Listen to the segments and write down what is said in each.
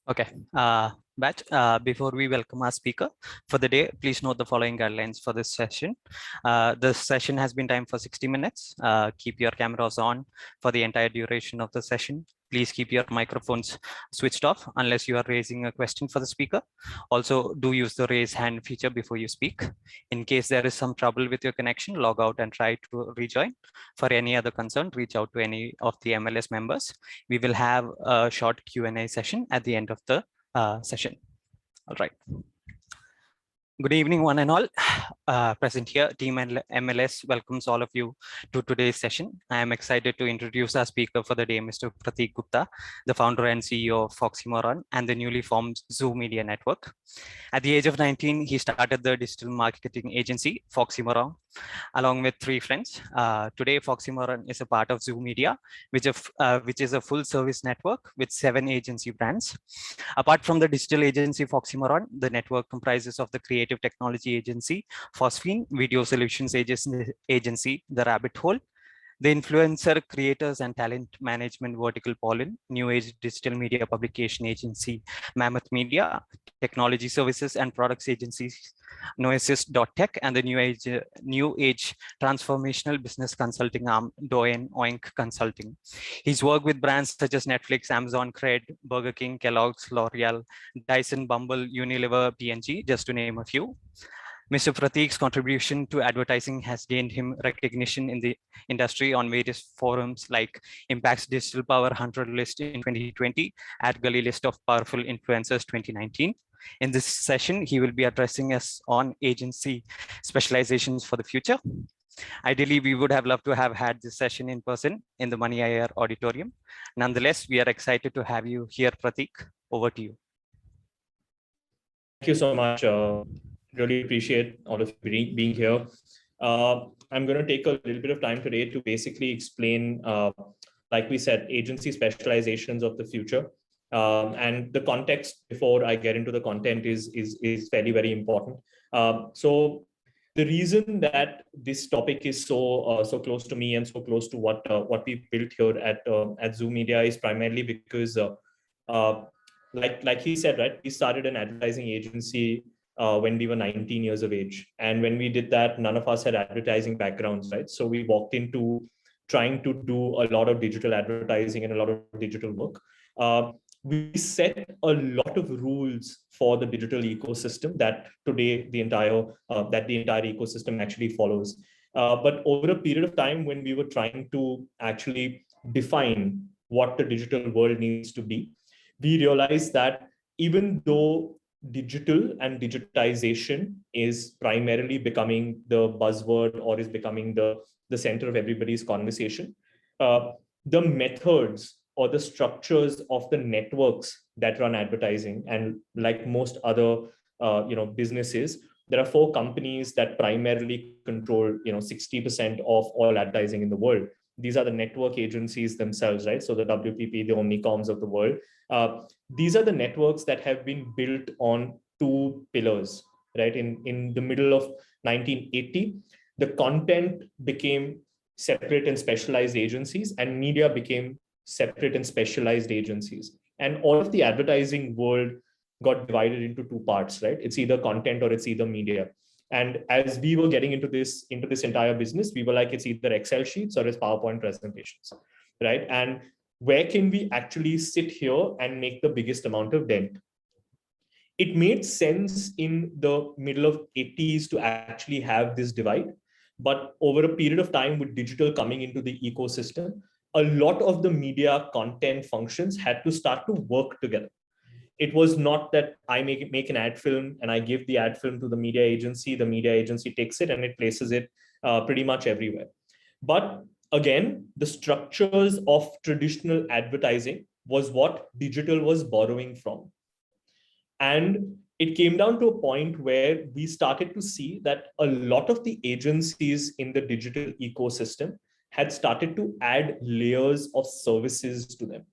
Okay, Batch, before we welcome our speaker for the day, please note the following guidelines for this session. The session has been timed for 60 minutes. Keep your cameras on for the entire duration of the session. Please keep your microphones switched off unless you are raising a question for the speaker. Also, do use the raise hand feature before you speak. In case there is some trouble with your connection, log out and try to rejoin. For any other concern, reach out to any of the MLS members. We will have a short Q&A session at the end of the session. All right. Good evening, one and all. Present here, Team MLS welcomes all of you to today's session. I am excited to introduce our speaker for the day, Mr. Pratik Gupta, the founder and CEO of FoxyMoron and the newly formed Zoo Media Network. At the age of 19, he started the digital marketing agency, FoxyMoron, along with 3 friends. Today, FoxyMoron is a part of Zoo Media, which is a full service network with 7 agency brands. Apart from the digital agency FoxyMoron, the network comprises of the creative technology agency, Phosphine, video solutions agency, The Rabbit Hole, the influencer, creators, and talent management vertical Pollen, New Age digital media publication agency, Mammoth Media, technology services and products agencies, Noesis.tech, and the New Age transformational business consulting arm, Doyen Oink Consulting. He's worked with brands such as Netflix, Amazon, Cred, Burger King, Kellogg's, L'Oreal, Dyson, Bumble, Unilever, P&G, just to name a few. Mr. Pratik's contribution to advertising has gained him recognition in the industry on various forums like Impact's Digital Power 100 list in 2020, Ad Gully list of powerful influencers 2019. In this session, he will be addressing us on agency specializations for the future. Ideally, we would have loved to have had this session in person in the Money IR auditorium. Nonetheless, we are excited to have you here, Pratik. Over to you. Thank you so much. Really appreciate all of you being here. I'm going to take a little bit of time today to basically explain, like we said, agency specializations of the future. And the context before I get into the content is very, very important. So the reason that this topic is so close to me and so close to what we built here at Zoo Media is primarily because, like he said, right, we started an advertising agency when we were 19 years of age. And when we did that, none of us had advertising backgrounds, right? So we walked into trying to do a lot of digital advertising and a lot of digital work. We set a lot of rules for the digital ecosystem that today the entire ecosystem actually follows. But over a period of time, when we were trying to actually define what the digital world needs to be, we realized that even though digital and digitization is primarily becoming the buzzword or is becoming the center of everybody's conversation, the methods or the structures of the networks that run advertising, and like most other businesses, there are 4 companies that primarily control 60% of all advertising in the world. These are the network agencies themselves, right? So the WPP, the Omnicoms of the world. These are the networks that have been built on 2 pillars, right? In the middle of 1980, the content became separate and specialized agencies, and media became separate and specialized agencies. And all of the advertising world got divided into 2 parts, right? It's either content or it's either media. And as we were getting into this entire business, we were like, it's either Excel sheets or it's PowerPoint presentations, right? And where can we actually sit here and make the biggest amount of dent? It made sense in the middle of 80s to actually have this divide. But over a period of time with digital coming into the ecosystem, a lot of the media content functions had to start to work together. It was not that I make an ad film and I give the ad film to the media agency takes it and it places it pretty much everywhere. But again, the structures of traditional advertising was what digital was borrowing from. And it came down to a point where we started to see that a lot of the agencies in the digital ecosystem had started to add layers of services to them.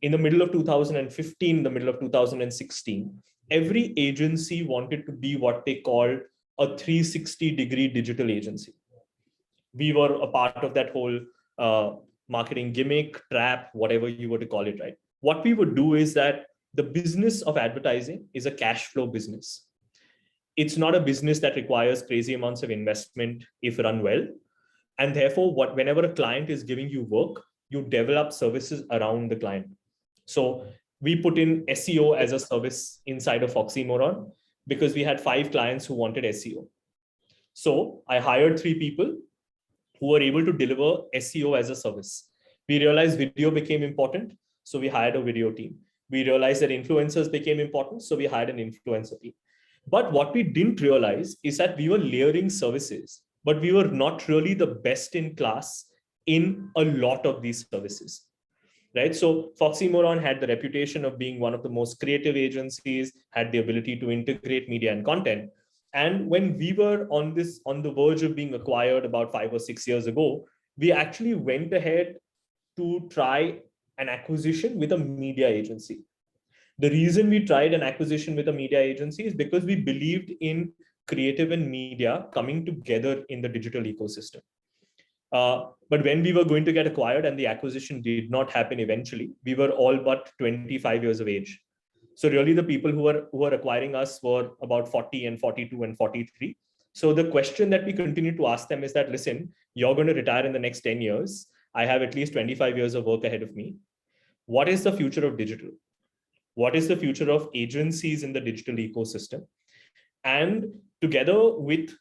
In the middle of 2015, the middle of 2016, every agency wanted to be what they called a 360-degree digital agency. We were a part of that whole marketing gimmick, trap, whatever you were to call it, right? What we would do is that the business of advertising is a cash flow business. It's not a business that requires crazy amounts of investment if run well. And therefore, whenever a client is giving you work, you develop services around the client. So we put in SEO as a service inside of FoxyMoron because we had 5 clients who wanted SEO. So I hired 3 people who were able to deliver SEO as a service. We realized video became important, so we hired a video team. We realized that influencers became important, so we hired an influencer team. But what we didn't realize is that we were layering services, but we were not really the best in class in a lot of these services. Right? So FoxyMoron had the reputation of being one of the most creative agencies, had the ability to integrate media and content. And when we were on the verge of being acquired about 5 or 6 years ago, we actually went ahead to try an acquisition with a media agency. The reason we tried an acquisition with a media agency is because we believed in creative and media coming together in the digital ecosystem. But when we were going to get acquired and the acquisition did not happen eventually, we were all but 25 years of age. So really the people who were acquiring us were about 40 and 42 and 43. So the question that we continue to ask them is that, listen, you're going to retire in the next 10 years. I have at least 25 years of work ahead of me. What is the future of digital? What is the future of agencies in the digital ecosystem? And together with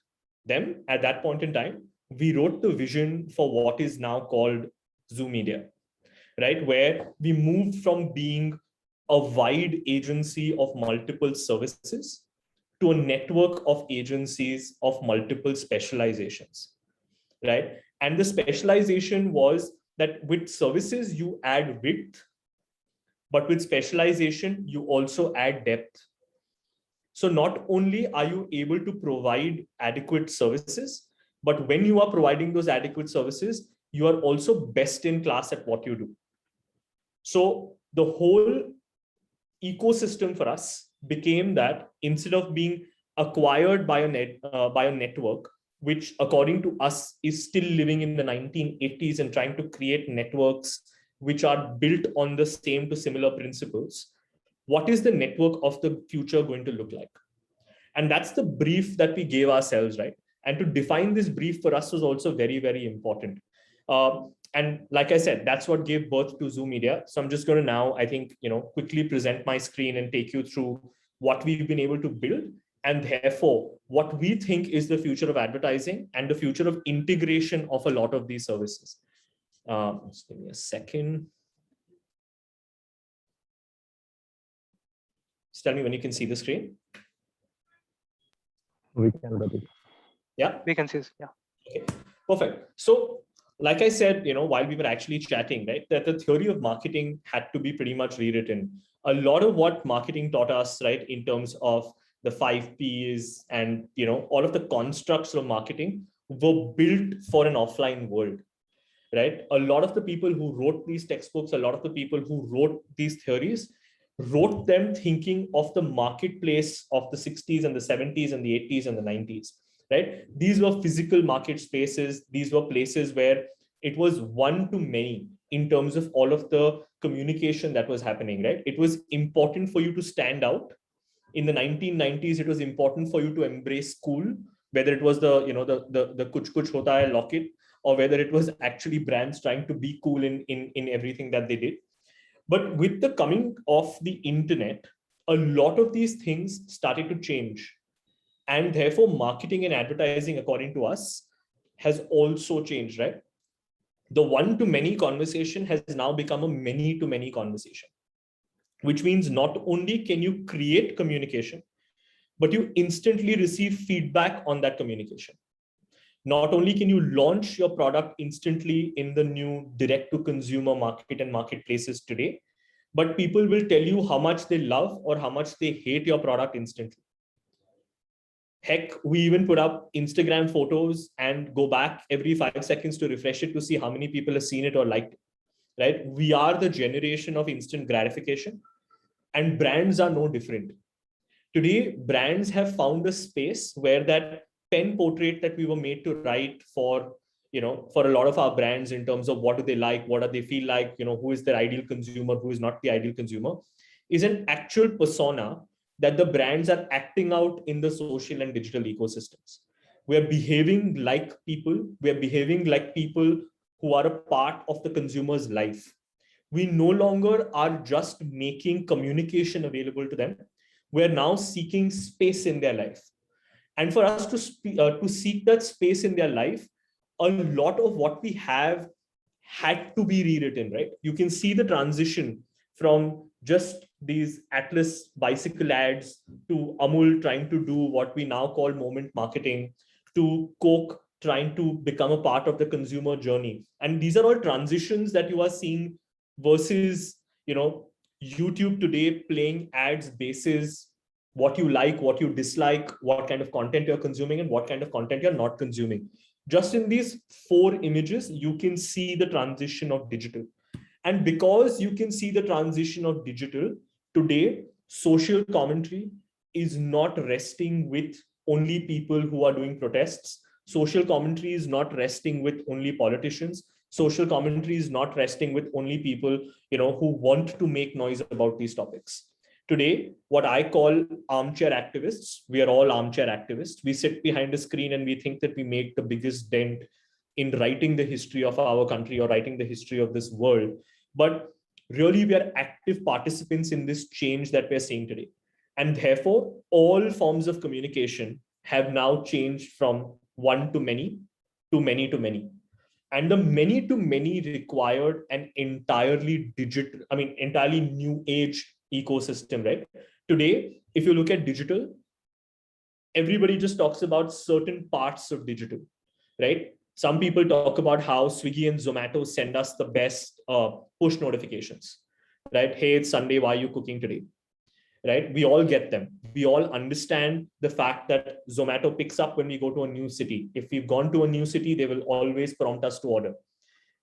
them at that point in time, we wrote the vision for what is now called Zoo Media, right? Where we moved from being a wide agency of multiple services to a network of agencies of multiple specializations, right? And the specialization was that with services, you add width, but with specialization, you also add depth. So not only are you able to provide adequate services, but when you are providing those adequate services, you are also best in class at what you do. So the whole ecosystem for us became that instead of being acquired by a network, which according to us is still living in the 1980s and trying to create networks which are built on the same to similar principles, what is the network of the future going to look like? And that's the brief that we gave ourselves, right? And to define this brief for us was also very, very important. And like I said, that's what gave birth to Zoo Media. So I'm just going to now, I think, quickly present my screen and take you through what we've been able to build, and therefore what we think is the future of advertising and the future of integration of a lot of these services. Just give me a second. Just tell me when you can see the screen. We can, Pratik. Yeah, we can see. Yeah. Okay, perfect. So like I said, while we were actually chatting, right, that the theory of marketing had to be pretty much rewritten. A lot of what marketing taught us, right, in terms of the 5 Ps and, all of the constructs of marketing were built for an offline world, right? A lot of the people who wrote these textbooks, a lot of the people who wrote these theories, wrote them thinking of the marketplace of the 60s and the 70s and the 80s and the 90s. Right? These were physical market spaces. These were places where it was one to many in terms of all of the communication that was happening, right? It was important for you to stand out. In the 1990s, it was important for you to embrace cool, whether it was the kuch kuch hota hai locket, or whether it was actually brands trying to be cool in everything that they did. But with the coming of the internet, a lot of these things started to change. And therefore, marketing and advertising, according to us, has also changed, right? The one-to-many conversation has now become a many-to-many conversation, which means not only can you create communication, but you instantly receive feedback on that communication. Not only can you launch your product instantly in the new direct-to-consumer market and marketplaces today, but people will tell you how much they love or how much they hate your product instantly. Heck, we even put up Instagram photos and go back every 5 seconds to refresh it to see how many people have seen it or liked it, right? We are the generation of instant gratification, and brands are no different. Today, brands have found a space where that pen portrait that we were made to write for a lot of our brands in terms of what do they like, what do they feel like, who is their ideal consumer, who is not the ideal consumer, is an actual persona that the brands are acting out in the social and digital ecosystems. We are behaving like people. We are behaving like people who are a part of the consumer's life. We no longer are just making communication available to them. We're now seeking space in their life. And for us to seek that space in their life, a lot of what we have had to be rewritten, right? You can see the transition from just these Atlas bicycle ads to Amul trying to do what we now call moment marketing, to Coke trying to become a part of the consumer journey. And these are all transitions that you are seeing versus, YouTube today playing ads basis what you like, what you dislike, what kind of content you're consuming, and what kind of content you're not consuming. Just in these 4 images, you can see the transition of digital. And because you can see the transition of digital, today, social commentary is not resting with only people who are doing protests. Social commentary is not resting with only politicians. Social commentary is not resting with only people, who want to make noise about these topics. Today, what I call armchair activists, we are all armchair activists. We sit behind a screen and we think that we make the biggest dent in writing the history of our country or writing the history of this world. But really, we are active participants in this change that we're seeing today. And therefore, all forms of communication have now changed from one to many to many to many. And the many to many required an entirely entirely new age ecosystem, right? Today, if you look at digital, everybody just talks about certain parts of digital, right? Some people talk about how Swiggy and Zomato send us the best push notifications, right? Hey, it's Sunday, why are you cooking today? Right? We all get them. We all understand the fact that Zomato picks up when we go to a new city. If we've gone to a new city, they will always prompt us to order.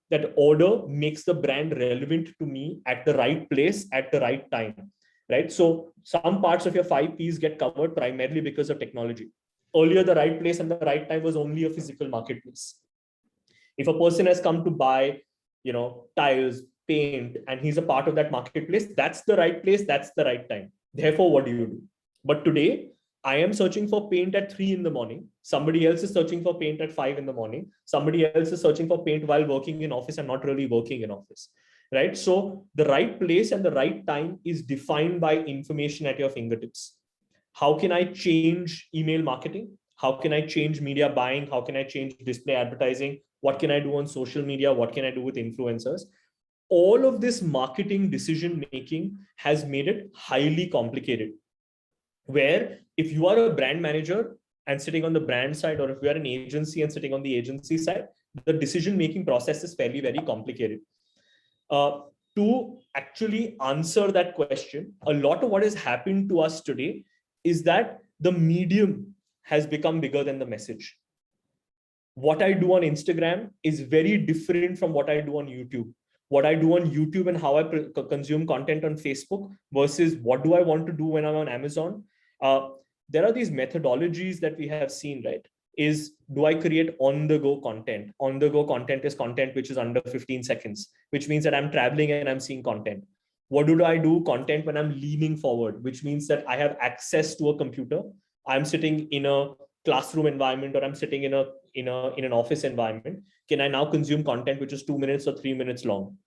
That order makes the brand relevant to me at the right place at the right time, right? So some parts of your 5Ps get covered primarily because of technology. Earlier, the right place and the right time was only a physical marketplace. If a person has come to buy, tiles, paint, and he's a part of that marketplace, that's the right place, that's the right time. Therefore, what do you do? But today, I am searching for paint at 3 in the morning. Somebody else is searching for paint at 5 in the morning. Somebody else is searching for paint while working in office and not really working in office, right? So the right place and the right time is defined by information at your fingertips. How can I change email marketing? How can I change media buying? How can I change display advertising? What can I do on social media? What can I do with influencers? All of this marketing decision making has made it highly complicated. Where if you are a brand manager and sitting on the brand side, or if you are an agency and sitting on the agency side, the decision making process is fairly, very complicated. To actually answer that question, a lot of what has happened to us today is that the medium has become bigger than the message. What I do on Instagram is very different from what I do on YouTube. What I do on YouTube and how I consume content on Facebook versus what do I want to do when I'm on Amazon. There are these methodologies that we have seen, right? Is do I create on-the-go content? On-the-go content is content which is under 15 seconds, which means that I'm traveling and I'm seeing content. What do I do? Content when I'm leaning forward, which means that I have access to a computer. I'm sitting in a classroom environment, or I'm sitting in an office environment. Can I now consume content which is 2 minutes or 3 minutes long?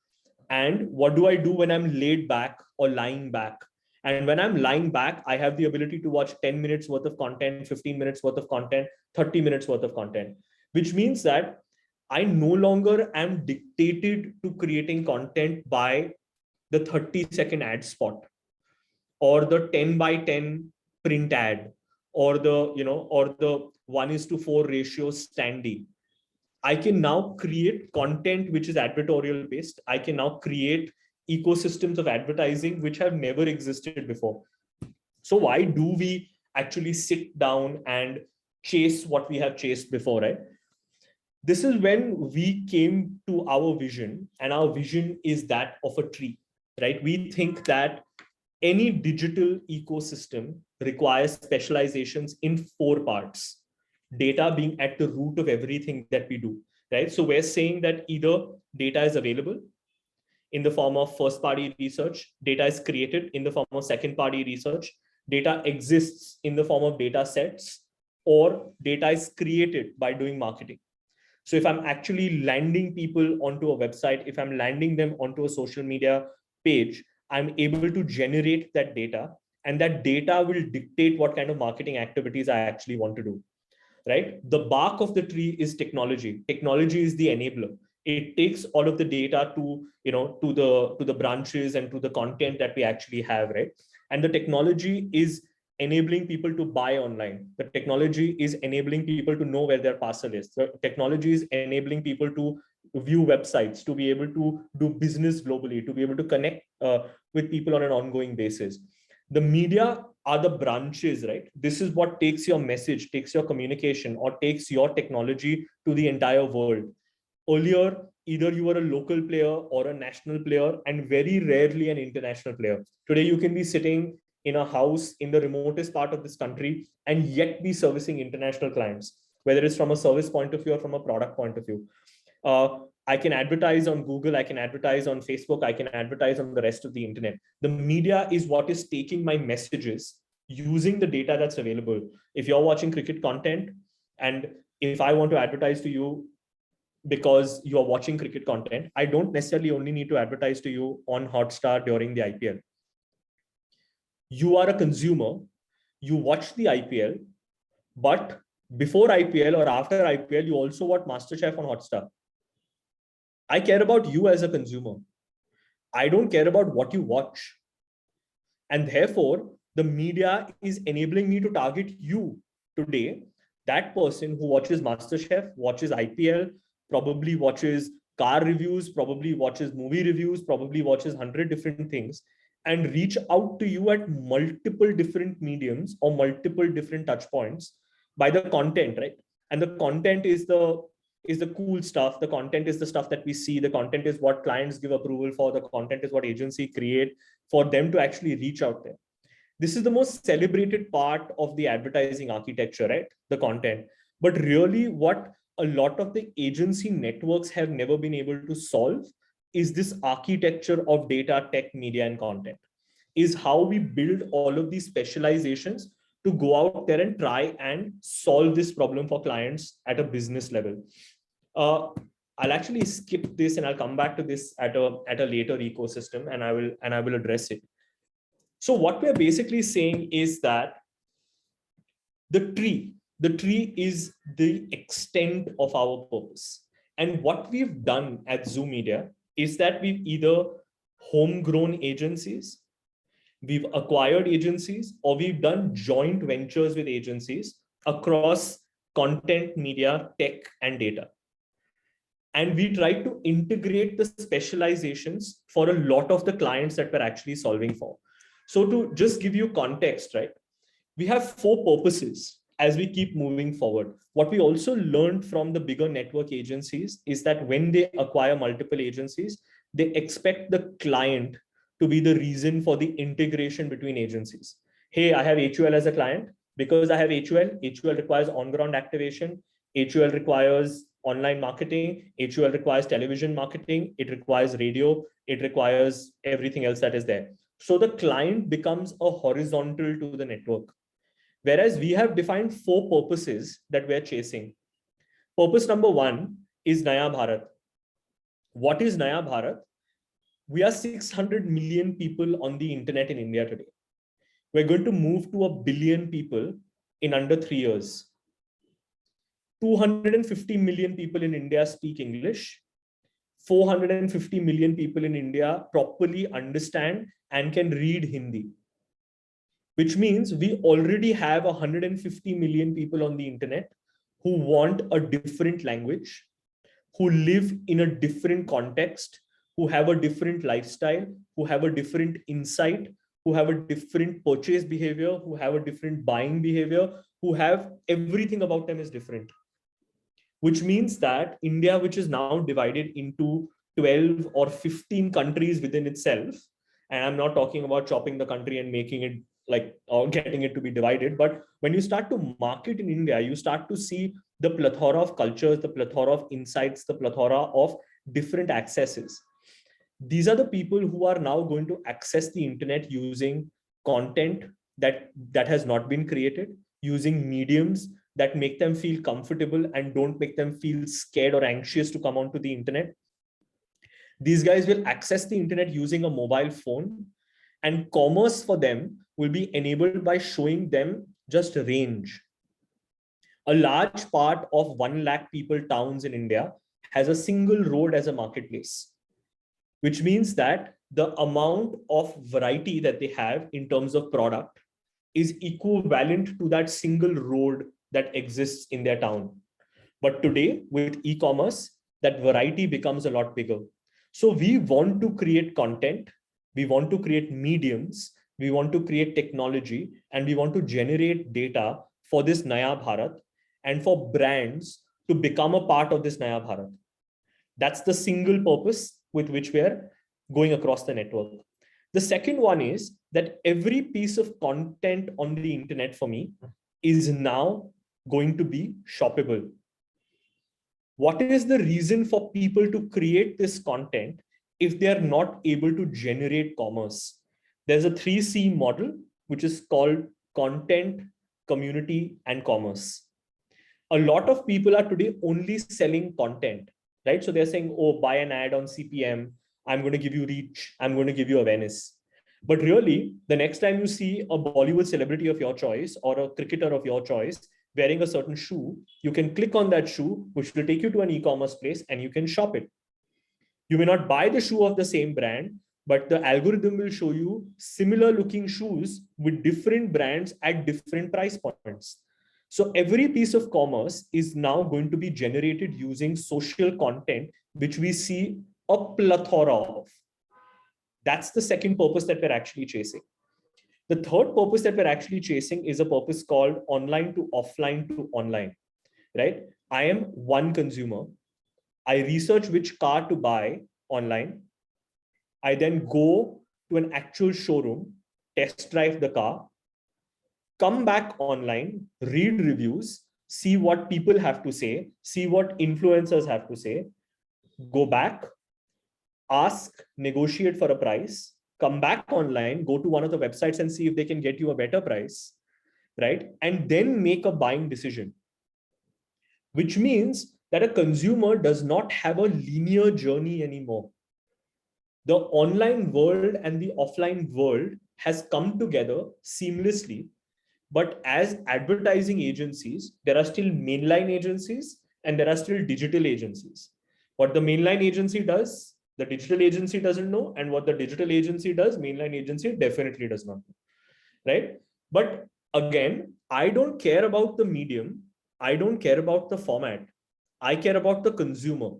And what do I do when I'm laid back or lying back? And when I'm lying back, I have the ability to watch 10 minutes worth of content, 15 minutes worth of content, 30 minutes worth of content, which means that I no longer am dictated to creating content by the 30-second ad spot or the 10 by 10 print ad or the 1:4 ratio standee. I can now create content which is advertorial based. I can now create ecosystems of advertising which have never existed before. So why do we actually sit down and chase what we have chased before, right? This is when we came to our vision, and our vision is that of a tree, right? We think that any digital ecosystem requires specializations in 4 parts. Data being at the root of everything that we do, right? So we're saying that either data is available, in the form of first party research. Data is created in the form of second party research. Data exists in the form of data sets, or data is created by doing marketing. So if I'm actually landing people onto a website, if I'm landing them onto a social media page, I'm able to generate that data, and that data will dictate what kind of marketing activities I actually want to do, right? The bark of the tree is technology. Technology is the enabler. It takes all of the data to, to the branches and to the content that we actually have, right? And the technology is enabling people to buy online. The technology is enabling people to know where their parcel is. The technology is enabling people to view websites, to be able to do business globally, to be able to connect with people on an ongoing basis. The media are the branches, right? This is what takes your message, takes your communication, or takes your technology to the entire world. Earlier, either you were a local player or a national player, and very rarely an international player. Today, you can be sitting in a house in the remotest part of this country and yet be servicing international clients, whether it's from a service point of view or from a product point of view. I can advertise on Google, I can advertise on Facebook, I can advertise on the rest of the internet. The media is what is taking my messages using the data that's available. If you're watching cricket content, and if I want to advertise to you because you're watching cricket content, I don't necessarily only need to advertise to you on Hotstar during the IPL. You are a consumer, you watch the IPL, but before IPL or after IPL, you also watch MasterChef on Hotstar. I care about you as a consumer. I don't care about what you watch. And therefore, the media is enabling me to target you today. That person who watches MasterChef, watches IPL, probably watches car reviews, probably watches movie reviews, probably watches 100 different things, and reach out to you at multiple different mediums or multiple different touch points by the content, right? And the content is the cool stuff. The content is the stuff that we see. The content is what clients give approval for. The content is what agency create for them to actually reach out there. This is the most celebrated part of the advertising architecture, right? The content. But really, what a lot of the agency networks have never been able to solve is this architecture of data, tech, media, and content. Is how we build all of these specializations to go out there and try and solve this problem for clients at a business level. I'll actually skip this and I'll come back to this at a later ecosystem, and I will address it. So what we're basically saying is that the tree is the extent of our purpose. And what we've done at Zoo Media is that we've either homegrown agencies, we've acquired agencies, or we've done joint ventures with agencies across content, media, tech, and data. And we try to integrate the specializations for a lot of the clients that we're actually solving for. So to just give you context, right? We have 4 purposes as we keep moving forward. What we also learned from the bigger network agencies is that when they acquire multiple agencies, they expect the client to be the reason for the integration between agencies. Hey, I have HUL as a client. Because I have HUL requires on-ground activation. HUL requires online marketing. HUL requires television marketing. It requires radio. It requires everything else that is there. So the client becomes a horizontal to the network. Whereas we have defined 4 purposes that we're chasing. Purpose number 1 is Naya Bharat. What is Naya Bharat? We are 600 million people on the internet in India today. We're going to move to 1 billion people in under 3 years. 250 million people in India speak English. 450 million people in India properly understand and can read Hindi. Which means we already have 150 million people on the internet who want a different language, who live in a different context, who have a different lifestyle, who have a different insight, who have a different purchase behavior, who have a different buying behavior, who have everything about them is different. Which means that India, which is now divided into 12 or 15 countries within itself, and I'm not talking about chopping the country and making it or getting it to be divided, but when you start to market in India, you start to see the plethora of cultures, the plethora of insights, the plethora of different accesses. These are the people who are now going to access the internet using content that has not been created, using mediums that make them feel comfortable and don't make them feel scared or anxious to come onto the internet. These guys will access the internet using a mobile phone, and commerce for them will be enabled by showing them just range. A large part of 1 lakh people towns in India has a single road as a marketplace, which means that the amount of variety that they have in terms of product is equivalent to that single road that exists in their town. But today, with e-commerce, that variety becomes a lot bigger. So we want to create content, we want to create mediums, we want to create technology, and we want to generate data for this Naya Bharat and for brands to become a part of this Naya Bharat. That's the single purpose with which we are going across the network. The second one is that every piece of content on the internet for me is now going to be shoppable. What is the reason for people to create this content if they are not able to generate commerce? There's a 3C model, which is called content, community, and commerce. A lot of people are today only selling content, right? So they're saying, oh, buy an ad on CPM. I'm going to give you reach. I'm going to give you awareness. But really, the next time you see a Bollywood celebrity of your choice or a cricketer of your choice wearing a certain shoe, you can click on that shoe, which will take you to an e-commerce place and you can shop it. You may not buy the shoe of the same brand, but the algorithm will show you similar looking shoes with different brands at different price points. So every piece of commerce is now going to be generated using social content, which we see a plethora of. That's the second purpose that we're actually chasing. The third purpose that we're actually chasing is a purpose called online to online, right? I am one consumer. I research which car to buy online. I then go to an actual showroom, test drive the car, come back online, read reviews, see what people have to say, see what influencers have to say, go back, ask, negotiate for a price, come back online, go to one of the websites and see if they can get you a better price, right? And then make a buying decision, which means that a consumer does not have a linear journey anymore. The online world and the offline world has come together seamlessly. But as advertising agencies, there are still mainline agencies and there are still digital agencies. What the mainline agency does, the digital agency doesn't know. And what the digital agency does, mainline agency definitely does not know, right? But again, I don't care about the medium. I don't care about the format. I care about the consumer.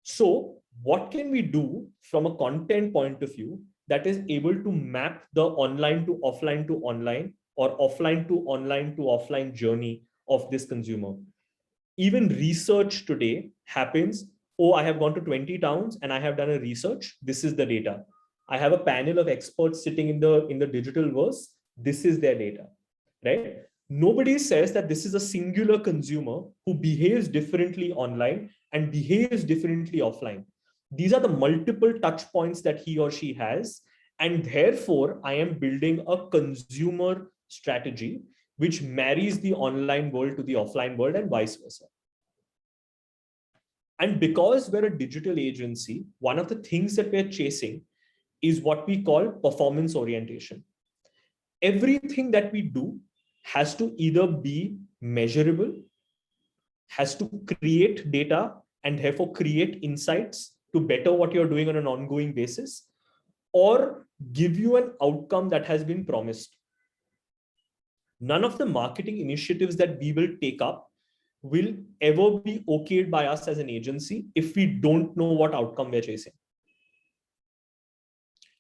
So what can we do from a content point of view that is able to map the online to online or offline to offline journey of this consumer? Even research today happens. Oh, I have gone to 20 towns and I have done a research. This is the data. I have a panel of experts sitting in the digital verse. This is their data, right? Nobody says that this is a singular consumer who behaves differently online and behaves differently offline. These are the multiple touch points that he or she has. And therefore, I am building a consumer strategy which marries the online world to the offline world and vice versa. And because we're a digital agency, one of the things that we're chasing is what we call performance orientation. Everything that we do has to either be measurable, has to create data, and therefore create insights to better what you're doing on an ongoing basis, or give you an outcome that has been promised. None of the marketing initiatives that we will take up will ever be okayed by us as an agency if we don't know what outcome we're chasing.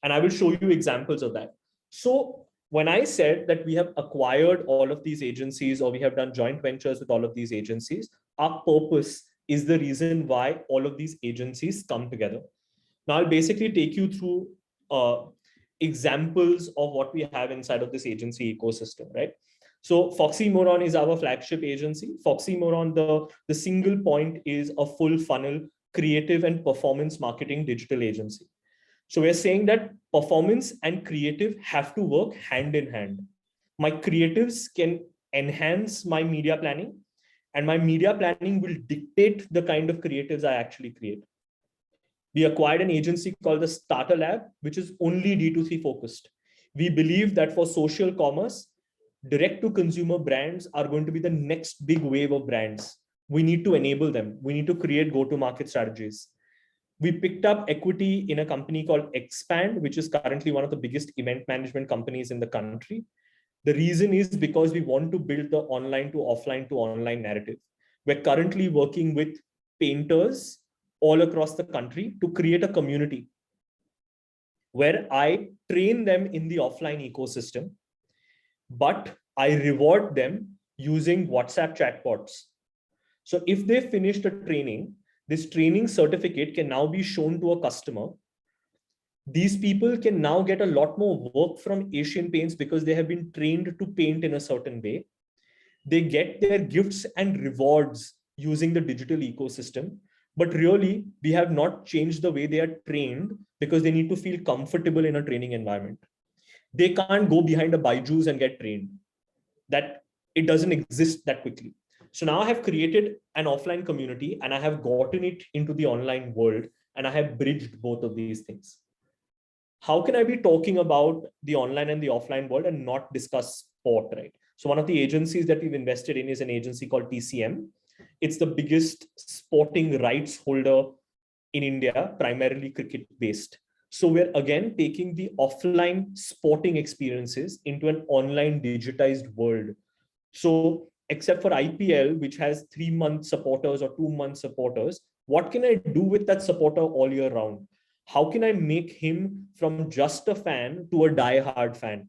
And I will show you examples of that. So when I said that we have acquired all of these agencies or we have done joint ventures with all of these agencies, our purpose is the reason why all of these agencies come together. Now I'll basically take you through examples of what we have inside of this agency ecosystem, right? So FoxyMoron is our flagship agency. FoxyMoron, the single point is a full funnel creative and performance marketing digital agency. So we're saying that performance and creative have to work hand in hand. My creatives can enhance my media planning, and my media planning will dictate the kind of creatives I actually create. We acquired an agency called the Starter Lab, which is only D2C focused. We believe that for social commerce, direct to consumer brands are going to be the next big wave of brands. We need to enable them. We need to create go-to-market strategies. We picked up equity in a company called Expand, which is currently one of the biggest event management companies in the country. The reason is because we want to build the online to online narrative. We're currently working with painters all across the country to create a community where I train them in the offline ecosystem, but I reward them using WhatsApp chatbots. So if they finish the training, this training certificate can now be shown to a customer. These people can now get a lot more work from Asian Paints because they have been trained to paint in a certain way. They get their gifts and rewards using the digital ecosystem. But really, we have not changed the way they are trained because they need to feel comfortable in a training environment. They can't go behind a Byju's and get trained. That it doesn't exist that quickly. So now I have created an offline community and I have gotten it into the online world, and I have bridged both of these things. How can I be talking about the online and the offline world and not discuss sport, right? So one of the agencies that we've invested in is an agency called TCM. It's the biggest sporting rights holder in India, primarily cricket based. So we're again taking the offline sporting experiences into an online digitized world. So except for IPL, which has 3-month supporters or 2-month supporters, what can I do with that supporter all year round? How can I make him from just a fan to a die-hard fan?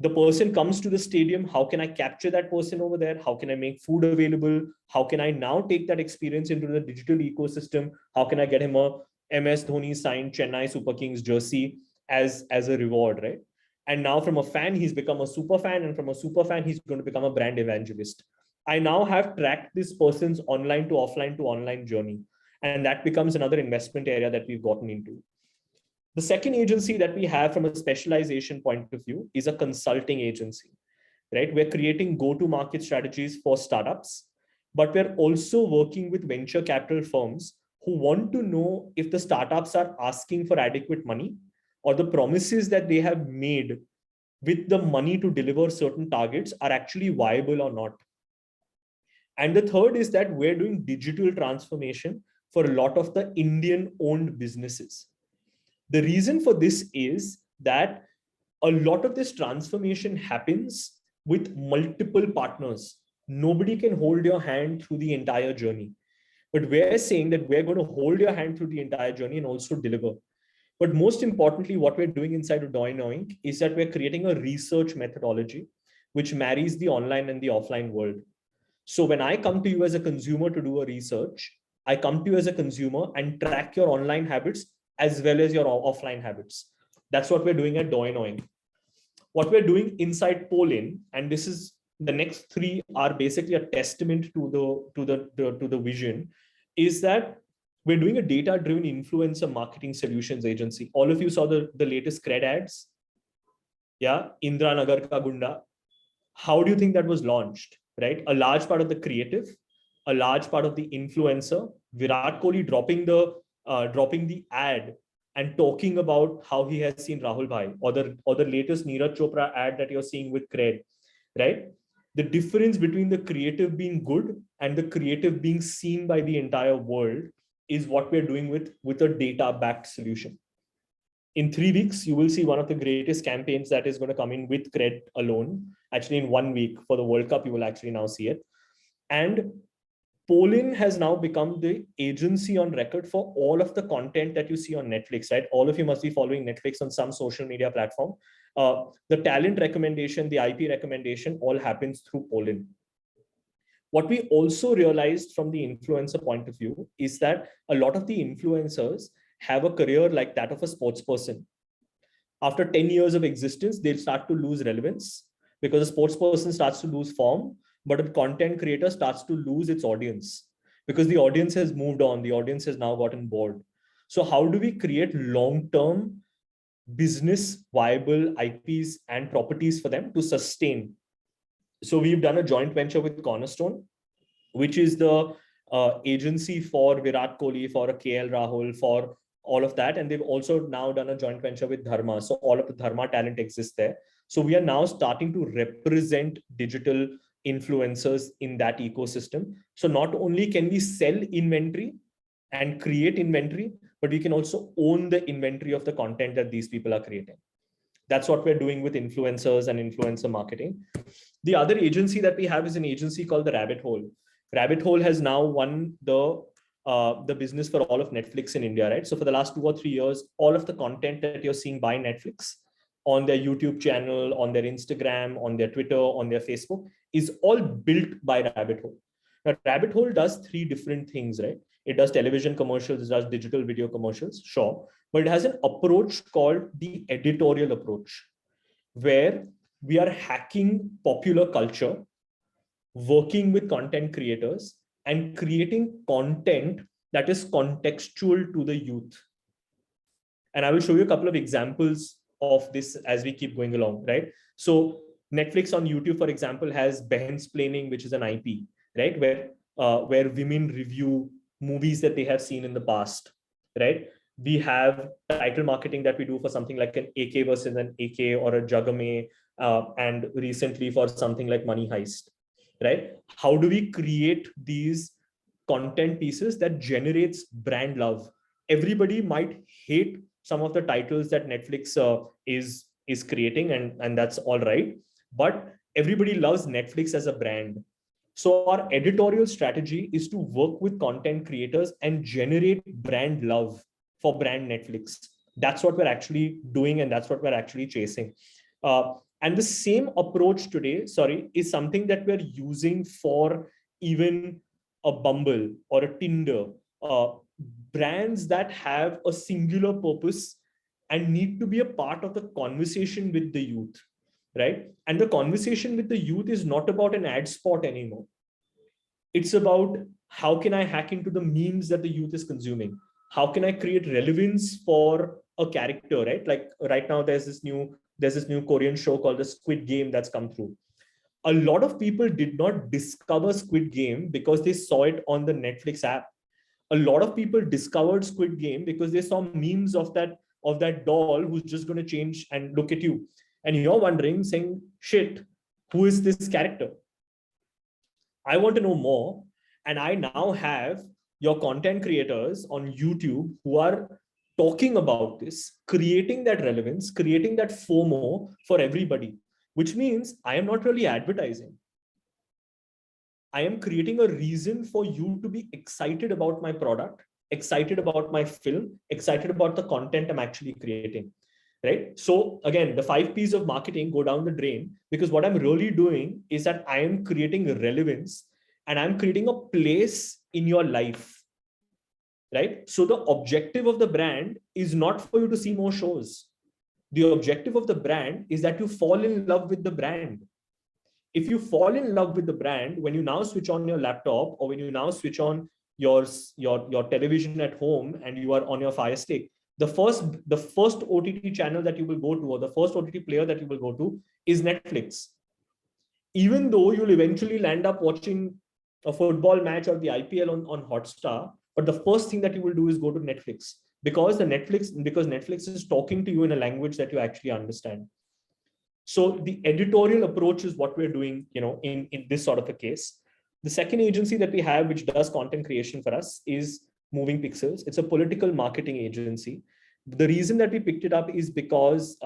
The person comes to the stadium. How can I capture that person over there? How can I make food available? How can I now take that experience into the digital ecosystem? How can I get him a MS Dhoni signed Chennai Super Kings jersey as a reward, right? And now from a fan, he's become a super fan. And from a super fan, he's going to become a brand evangelist. I now have tracked this person's online to online journey. And that becomes another investment area that we've gotten into. The second agency that we have from a specialization point of view is a consulting agency, right? We're creating go-to-market strategies for startups, but we're also working with venture capital firms who want to know if the startups are asking for adequate money or the promises that they have made with the money to deliver certain targets are actually viable or not. And the third is that we're doing digital transformation for a lot of the Indian-owned businesses. The reason for this is that a lot of this transformation happens with multiple partners. Nobody can hold your hand through the entire journey. But we're saying that we're going to hold your hand through the entire journey and also deliver. But most importantly, what we're doing inside of Doinoink is that we're creating a research methodology which marries the online and the offline world. So when I come to you as a consumer to do a research, I come to you as a consumer and track your online habits as well as your offline habits. That's what we're doing at Doinoink. What we're doing inside Polin, and this is the next three are basically a testament to the vision, is that we're doing a data-driven influencer marketing solutions agency. All of you saw the latest cred ads. Yeah, Indra Nagar Ka Gunda. How do you think that was launched? Right? A large part of the creative, a large part of the influencer, Virat Kohli dropping the ad and talking about how he has seen Rahul Bhai, or the latest Neeraj Chopra ad that you're seeing with Cred, right? The difference between the creative being good and the creative being seen by the entire world is what we're doing with a data-backed solution. In 3 weeks, you will see one of the greatest campaigns that is going to come in with Cred alone. Actually, in 1 week for the World Cup, you will actually now see it. And Polin has now become the agency on record for all of the content that you see on Netflix, right? All of you must be following Netflix on some social media platform. The talent recommendation, the IP recommendation, all happens through Polin. What we also realized from the influencer point of view is that a lot of the influencers have a career like that of a sports person. After 10 years of existence, they'll start to lose relevance because a sports person starts to lose form, but a content creator starts to lose its audience. because the audience has moved on. The audience has now gotten bored. So how do we create long-term business viable IPs and properties for them to sustain? So we've done a joint venture with Cornerstone, which is the agency for Virat Kohli, for a KL Rahul, for all of that. And they've also now done a joint venture with Dharma. So all of the Dharma talent exists there. So we are now starting to represent digital influencers in that ecosystem. So not only can we sell inventory and create inventory, but we can also own the inventory of the content that these people are creating. That's what we're doing with influencers and influencer marketing. The other agency that we have is an agency called the Rabbit Hole. Rabbit Hole has now won the business for all of Netflix in India, right? So for the last 2 or 3 years, all of the content that you're seeing by Netflix on their YouTube channel, on their Instagram, on their Twitter, on their Facebook is all built by Rabbit Hole. Now, Rabbit Hole does 3 different things, right? It does television commercials, it does digital video commercials, sure. But it has an approach called the editorial approach, where we are hacking popular culture, working with content creators, and creating content that is contextual to the youth. And I will show you a couple of examples of this as we keep going along, right? So Netflix on YouTube, for example, has Behinsplaining, which is an IP, right? Where women review movies that they have seen in the past, right? We have title marketing that we do for something like an AK versus an AK or a Jagame, and recently for something like Money Heist, right? How do we create these content pieces that generates brand love? Everybody might hate some of the titles that Netflix is creating, and that's all right. But everybody loves Netflix as a brand. So our editorial strategy is to work with content creators and generate brand love for brand Netflix. That's what we're actually doing, and that's what we're actually chasing. And the same approach today, is something that we're using for even a Bumble or a Tinder, brands that have a singular purpose and need to be a part of the conversation with the youth, right? And the conversation with the youth is not about an ad spot anymore. It's about how can I hack into the memes that the youth is consuming? How can I create relevance for a character, right? Like right now, there's this new Korean show called the Squid Game that's come through. A lot of people did not discover Squid Game because they saw it on the Netflix app. A lot of people discovered Squid Game because they saw memes of that doll who's just going to change and look at you. And you're wondering, saying, shit, who is this character? I want to know more. And I now have your content creators on YouTube who are talking about this, creating that relevance, creating that FOMO for everybody, which means I am not really advertising. I am creating a reason for you to be excited about my product, excited about my film, excited about the content I'm actually creating, right? So again, the 5 P's of marketing go down the drain because what I'm really doing is that I am creating relevance and I'm creating a place in your life, right? So the objective of the brand is not for you to see more shows. The objective of the brand is that you fall in love with the brand. If you fall in love with the brand, when you now switch on your laptop or when you now switch on your television at home and you are on your Fire Stick, the first OTT channel that you will go to or the first OTT player that you will go to is Netflix. Even though you'll eventually land up watching a football match or the IPL on Hotstar, but the first thing that you will do is go to Netflix because Netflix is talking to you in a language that you actually understand. So the editorial approach is what we're doing, in this sort of a case. The second agency that we have, which does content creation for us, is Moving Pixels. It's a political marketing agency. The reason that we picked it up is because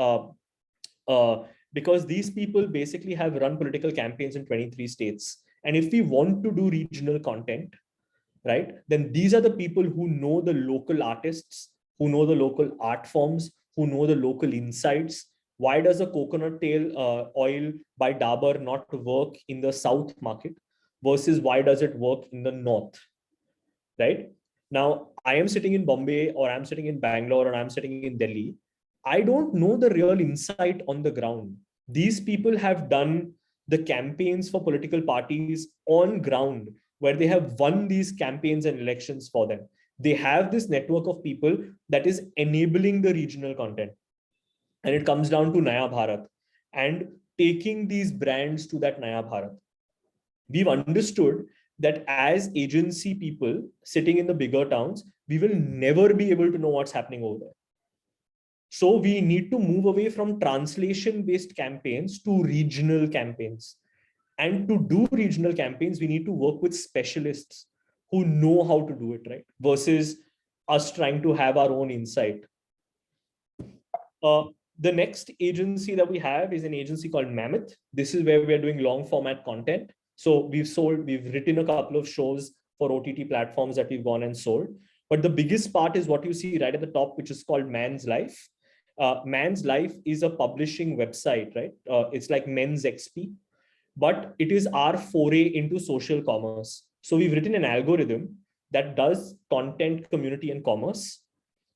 these people basically have run political campaigns in 23 states. And if we want to do regional content, right, then these are the people who know the local artists, who know the local art forms, who know the local insights. Why does a coconut tail oil by Dabur not work in the South market versus why does it work in the North, right? Now, I am sitting in Bombay or I'm sitting in Bangalore or I'm sitting in Delhi. I don't know the real insight on the ground. These people have done the campaigns for political parties on ground. where they have won these campaigns and elections for them. They have this network of people that is enabling the regional content. And it comes down to Naya Bharat and taking these brands to that Naya Bharat. We've understood that as agency people sitting in the bigger towns, we will never be able to know what's happening over there. So we need to move away from translation-based campaigns to regional campaigns. And to do regional campaigns, we need to work with specialists who know how to do it, right? Versus us trying to have our own insight. The next agency that we have is an agency called Mammoth. This is where we're doing long format content. So we've written a couple of shows for OTT platforms that we've gone and sold. But the biggest part is what you see right at the top, which is called Man's Life. Man's Life is a publishing website, right? It's like Men's XP, but it is our foray into social commerce. So we've written an algorithm that does content, community, and commerce.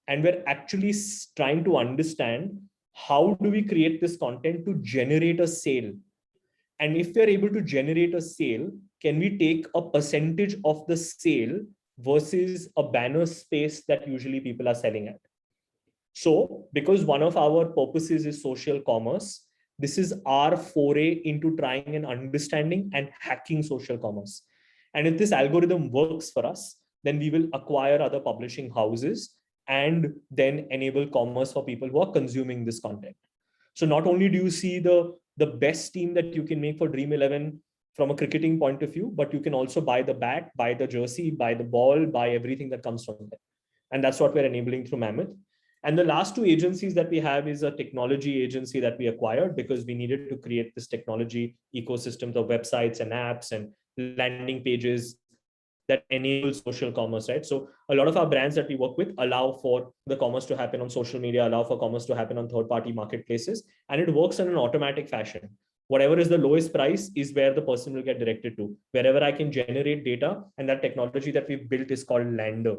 And we're actually trying to understand how do we create this content to generate a sale. And if we're able to generate a sale, can we take a percentage of the sale versus a banner space that usually people are selling at? So because one of our purposes is social commerce, this is our foray into trying and understanding and hacking social commerce. And if this algorithm works for us, then we will acquire other publishing houses and then enable commerce for people who are consuming this content. So not only do you see the best team that you can make for Dream 11 from a cricketing point of view, but you can also buy the bat, buy the jersey, buy the ball, buy everything that comes from there. And that's what we're enabling through Mammoth. And the last two agencies that we have is a technology agency that we acquired because we needed to create this technology ecosystems of websites and apps and landing pages that enable social commerce, right? So a lot of our brands that we work with allow for the commerce to happen on social media, allow for commerce to happen on third-party marketplaces, and it works in an automatic fashion. Whatever is the lowest price is where the person will get directed to. Wherever I can generate data, and that technology that we've built is called Lander.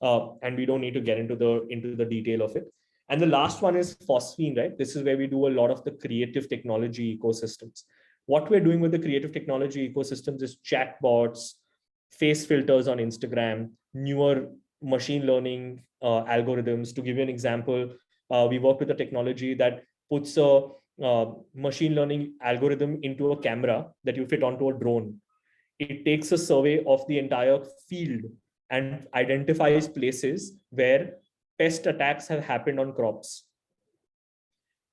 And we don't need to get into the detail of it. And the last one is Phosphine, right? This is where we do a lot of the creative technology ecosystems. What we're doing with the creative technology ecosystems is chatbots, face filters on Instagram, newer machine learning algorithms. To give you an example, we work with a technology that puts a machine learning algorithm into a camera that you fit onto a drone. It takes a survey of the entire field and identifies places where pest attacks have happened on crops.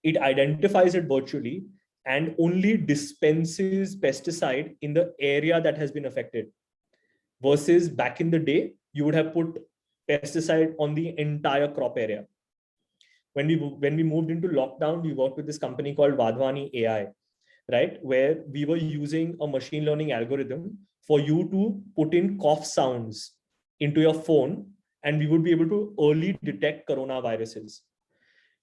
It identifies it virtually and only dispenses pesticide in the area that has been affected. Versus back in the day, you would have put pesticide on the entire crop area. When we moved into lockdown, we worked with this company called Vadhwani AI, right? Where we were using a machine learning algorithm for you to put in cough sounds into your phone, and we would be able to early detect coronaviruses.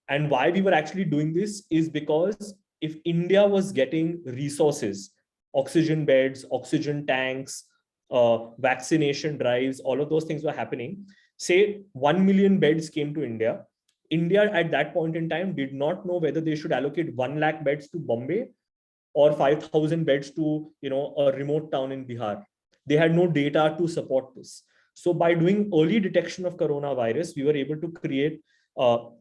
And why we were actually doing this is because if India was getting resources, oxygen beds, oxygen tanks, vaccination drives, all of those things were happening. Say 1 million beds came to India. India at that point in time did not know whether they should allocate 1 lakh beds to Bombay or 5,000 beds to a remote town in Bihar. They had no data to support this. So by doing early detection of coronavirus, we were able to create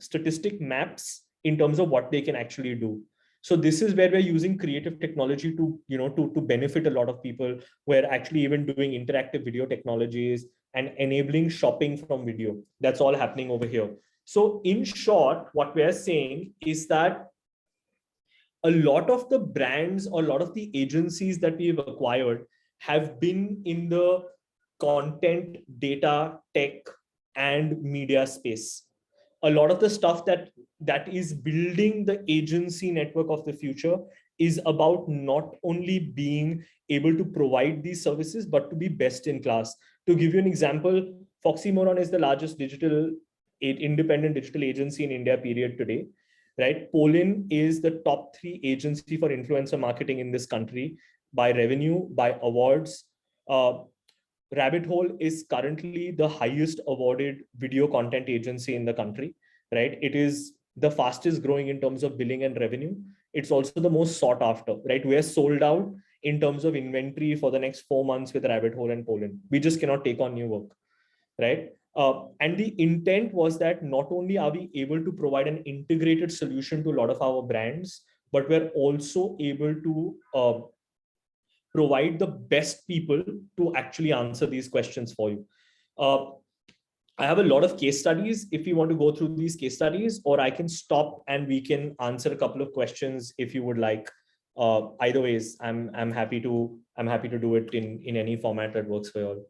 statistic maps in terms of what they can actually do. So this is where we're using creative technology to benefit a lot of people. We're actually even doing interactive video technologies and enabling shopping from video. That's all happening over here. So in short, what we're saying is that a lot of the brands or a lot of the agencies that we've acquired have been in the content, data, tech, and media space. A lot of the stuff that is building the agency network of the future is about not only being able to provide these services, but to be best in class. To give you an example, FoxyMoron is the largest independent digital agency in India, period, today. Right? Polin is the top 3 agency for influencer marketing in this country by revenue, by awards. Rabbit Hole is currently the highest awarded video content agency in the country, right? It is the fastest growing in terms of billing and revenue. It's also the most sought after, right? We are sold out in terms of inventory for the next 4 months with Rabbit Hole and Poland. We just cannot take on new work, right? And the intent was that not only are we able to provide an integrated solution to a lot of our brands, but we're also able to provide the best people to actually answer these questions for you. I have a lot of case studies if you want to go through these case studies, or I can stop and we can answer a couple of questions if you would like. Either ways, I'm happy to do it in any format that works for you all.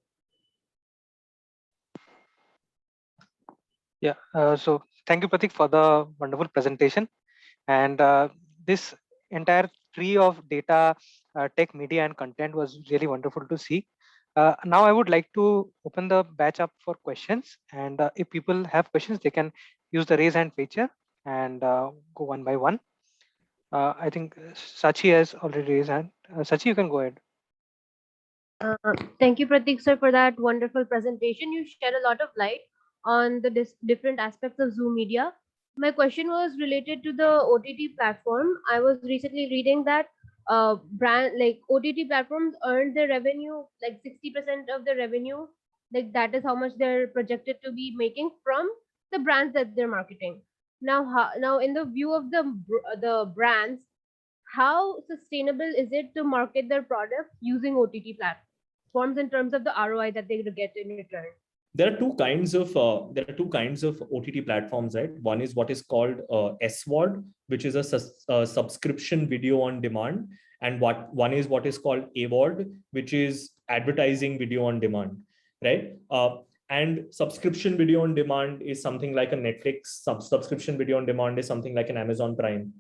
Yeah, so thank you, Pratik, for the wonderful presentation. And this entire tree of data, tech, media, and content was really wonderful to see. Now I would like to open the batch up for questions. And if people have questions, they can use the raise hand feature and go one by one. I think Sachi has already raised hand. Sachi, you can go ahead. Thank you, Pratik sir, for that wonderful presentation. You shed a lot of light on the different aspects of Zoo Media. My question was related to the OTT platform. I was recently reading that brand like OTT platforms earned their revenue like 60% of the revenue. Like that is how much they're projected to be making from the brands that they're marketing. Now in the view of the brands, how sustainable is it to market their products using OTT platforms in terms of the ROI that they get in return? There are two kinds of OTT platforms, right? One is what is called SVOD, which is a subscription video on demand, and one is what is called AVOD, which is advertising video on demand, right? And subscription video on demand is something like a Netflix. Subscription video on demand is something like an Amazon Prime,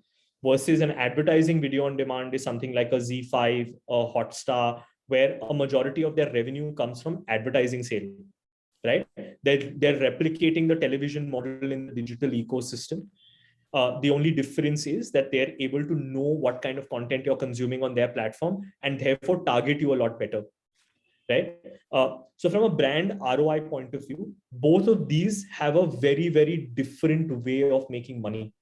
versus an advertising video on demand is something like a Z5 or Hotstar, where a majority of their revenue comes from advertising sale. Right? They're replicating the television model in the digital ecosystem. The only difference is that they're able to know what kind of content you're consuming on their platform and therefore target you a lot better. Right? So from a brand ROI point of view, both of these have a very, very different way of making money.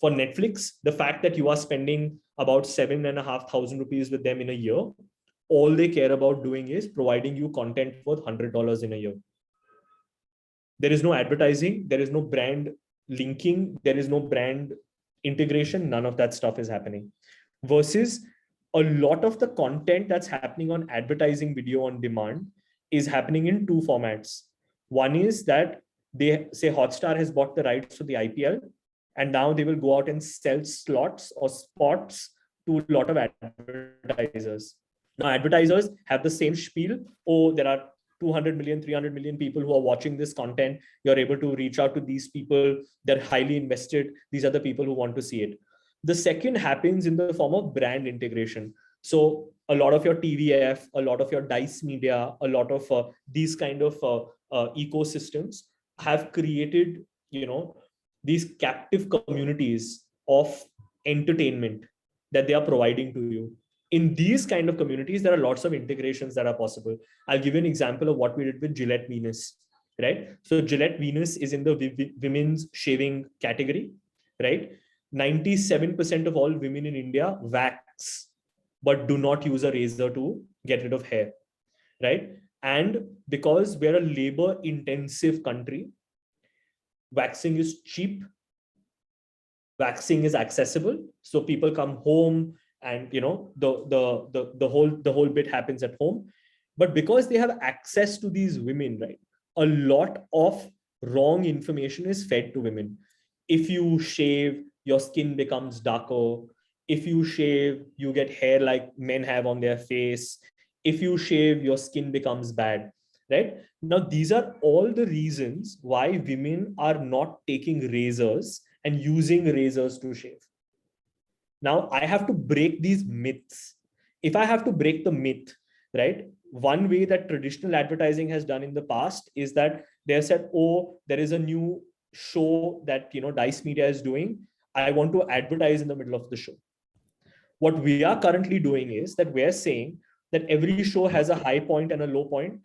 For Netflix, the fact that you are spending about 7,500 rupees with them in a year, all they care about doing is providing you content worth $100 in a year. There is no advertising, there is no brand linking, there is no brand integration, none of that stuff is happening. Versus a lot of the content that's happening on advertising video on demand is happening in two formats. One is that they say Hotstar has bought the rights to the IPL, and now they will go out and sell slots or spots to a lot of advertisers. Now advertisers have the same spiel. Oh, there are 200 million, 300 million people who are watching this content. You're able to reach out to these people. They're highly invested. These are the people who want to see it. The second happens in the form of brand integration. So a lot of your TVF, a lot of your DICE media, a lot of these kind of ecosystems have created, these captive communities of entertainment that they are providing to you. In these kind of communities, there are lots of integrations that are possible. I'll give you an example of what we did with Gillette Venus, right? So Gillette Venus is in the women's shaving category, right? 97% of all women in India wax, but do not use a razor to get rid of hair, right? And because we're a labor intensive country, waxing is cheap, waxing is accessible. So people come home, and the whole bit happens at home. But because they have access to these women, right, a lot of wrong information is fed to women. If you shave, your skin becomes darker. If you shave, you get hair like men have on their face. If you shave, your skin becomes bad, right? Now these are all the reasons why women are not taking razors and using razors to shave. Now I have to break these myths. If I have to break the myth, right? One way that traditional advertising has done in the past is that they have said, oh, there is a new show that DICE Media is doing. I want to advertise in the middle of the show. What we are currently doing is that we're saying that every show has a high point and a low point.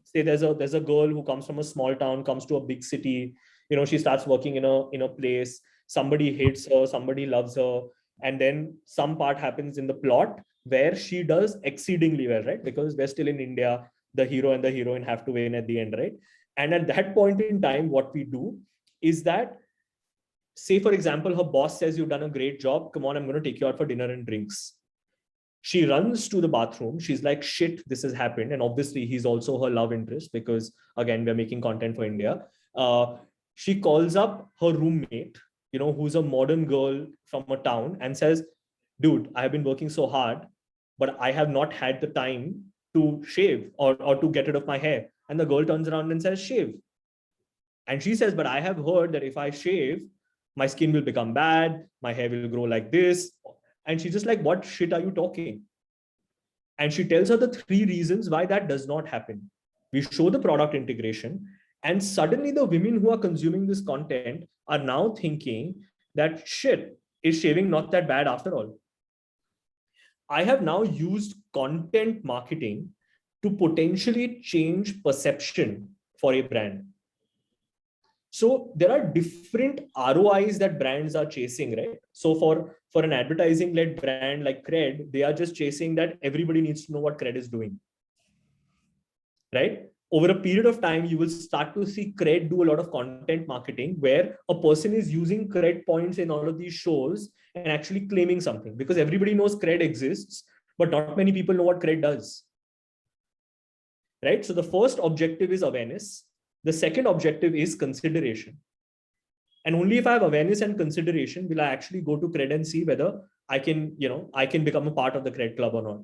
Say there's a girl who comes from a small town, comes to a big city, she starts working in a place, somebody hates her, somebody loves her. and then some part happens in the plot where she does exceedingly well, right? Because we're still in India, the hero and the heroine have to win at the end, right? And at that point in time, what we do is that, say, for example, her boss says, you've done a great job. Come on, I'm going to take you out for dinner and drinks. She runs to the bathroom. She's like, shit, this has happened. And obviously, he's also her love interest because, again, we're making content for India. She calls up her roommate, who's a modern girl from a town, and says, dude, I have been working so hard, but I have not had the time to shave or to get rid of my hair. And the girl turns around and says, shave. And she says, but I have heard that if I shave, my skin will become bad, my hair will grow like this. And she's just like, what shit are you talking? And she tells her the 3 reasons why that does not happen. We show the product integration, and suddenly the women who are consuming this content are now thinking that shit, is shaving not that bad after all? I have now used content marketing to potentially change perception for a brand. So there are different ROIs that brands are chasing, right? So for an advertising-led brand like Cred, they are just chasing that everybody needs to know what Cred is doing, right? Over a period of time, you will start to see Cred do a lot of content marketing where a person is using Cred points in all of these shows and actually claiming something, because everybody knows Cred exists, but not many people know what Cred does, right? So the first objective is awareness. The second objective is consideration. And only if I have awareness and consideration will I actually go to Cred and see whether I can become a part of the Cred club or not.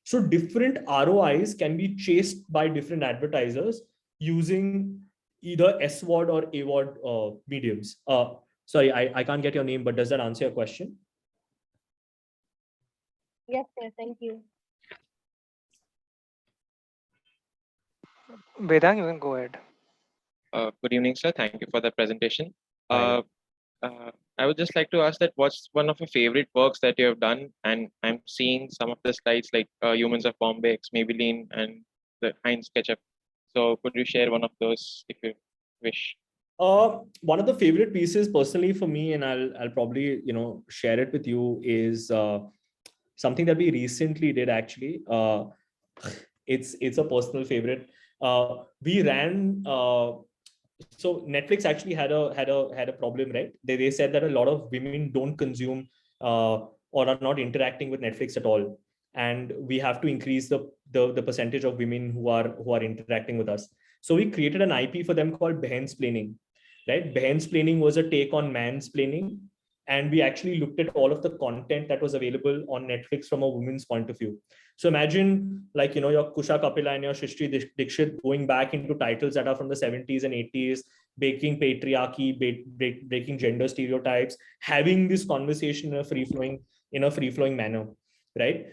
So different ROIs can be chased by different advertisers using either S-word or A-word mediums. Sorry, I can't get your name, but does that answer your question? Yes, sir. Thank you. Vedang, you can go ahead. Good evening, sir. Thank you for the presentation. I would just like to ask that what's one of your favorite works that you have done? And I'm seeing some of the slides like Humans of Bombay, Maybelline, and the Heinz ketchup. So could you share one of those if you wish? One of the favorite pieces personally for me, and I'll probably share it with you, is something that we recently did actually. It's a personal favorite. We ran. So Netflix actually had a problem, right? They said that a lot of women don't consume or are not interacting with Netflix at all, and we have to increase the percentage of women who are interacting with us. So we created an IP for them called Behansplaining, right? Behansplaining was a take on mansplaining, and we actually looked at all of the content that was available on Netflix from a woman's point of view. So imagine your Kusha Kapila and your Shrishti Dikshit going back into titles that are from the 70s and 80s, breaking patriarchy, breaking gender stereotypes, having this conversation in a free-flowing manner, right?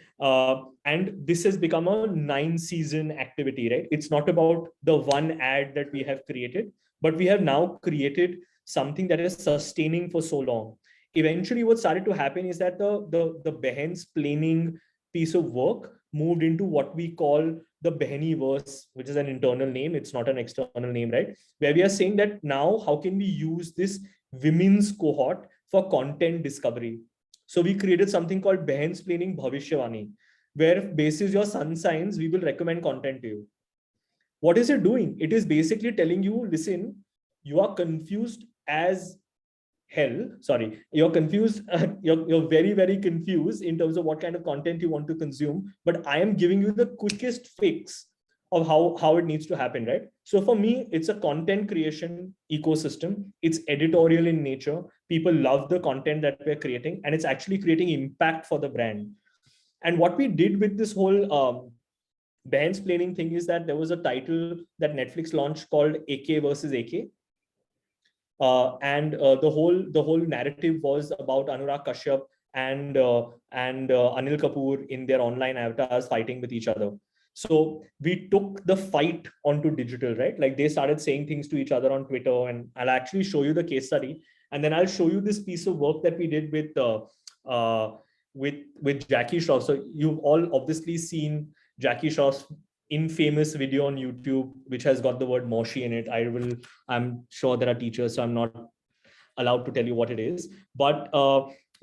And this has become a 9-season activity, right? It's not about the one ad that we have created, but we have now created something that is sustaining for so long. Eventually, what started to happen is that the Behansplaining piece of work moved into what we call the Behaniverse, which is an internal name. It's not an external name, right? Where we are saying that now, how can we use this women's cohort for content discovery? So we created something called Behansplaining Bhavishyavani, where basis your sun signs, we will recommend content to you. What is it doing? It is basically telling you, listen, you are confused as hell. Sorry, you're confused. You're very, very confused in terms of what kind of content you want to consume. But I am giving you the quickest fix of how it needs to happen, right? So for me, it's a content creation ecosystem. It's editorial in nature. People love the content that we're creating, and it's actually creating impact for the brand. And what we did with this whole Behansplaining thing is that there was a title that Netflix launched called AK versus AK. And the whole narrative was about Anurag Kashyap and Anil Kapoor in their online avatars fighting with each other. So we took the fight onto digital, right? Like they started saying things to each other on Twitter, and I'll actually show you the case study, and then I'll show you this piece of work that we did with Jackie Shroff. So you've all obviously seen Jackie Shroff's infamous video on YouTube, which has got the word Moshi in it. I'm sure there are teachers, so I'm not allowed to tell you what it is. But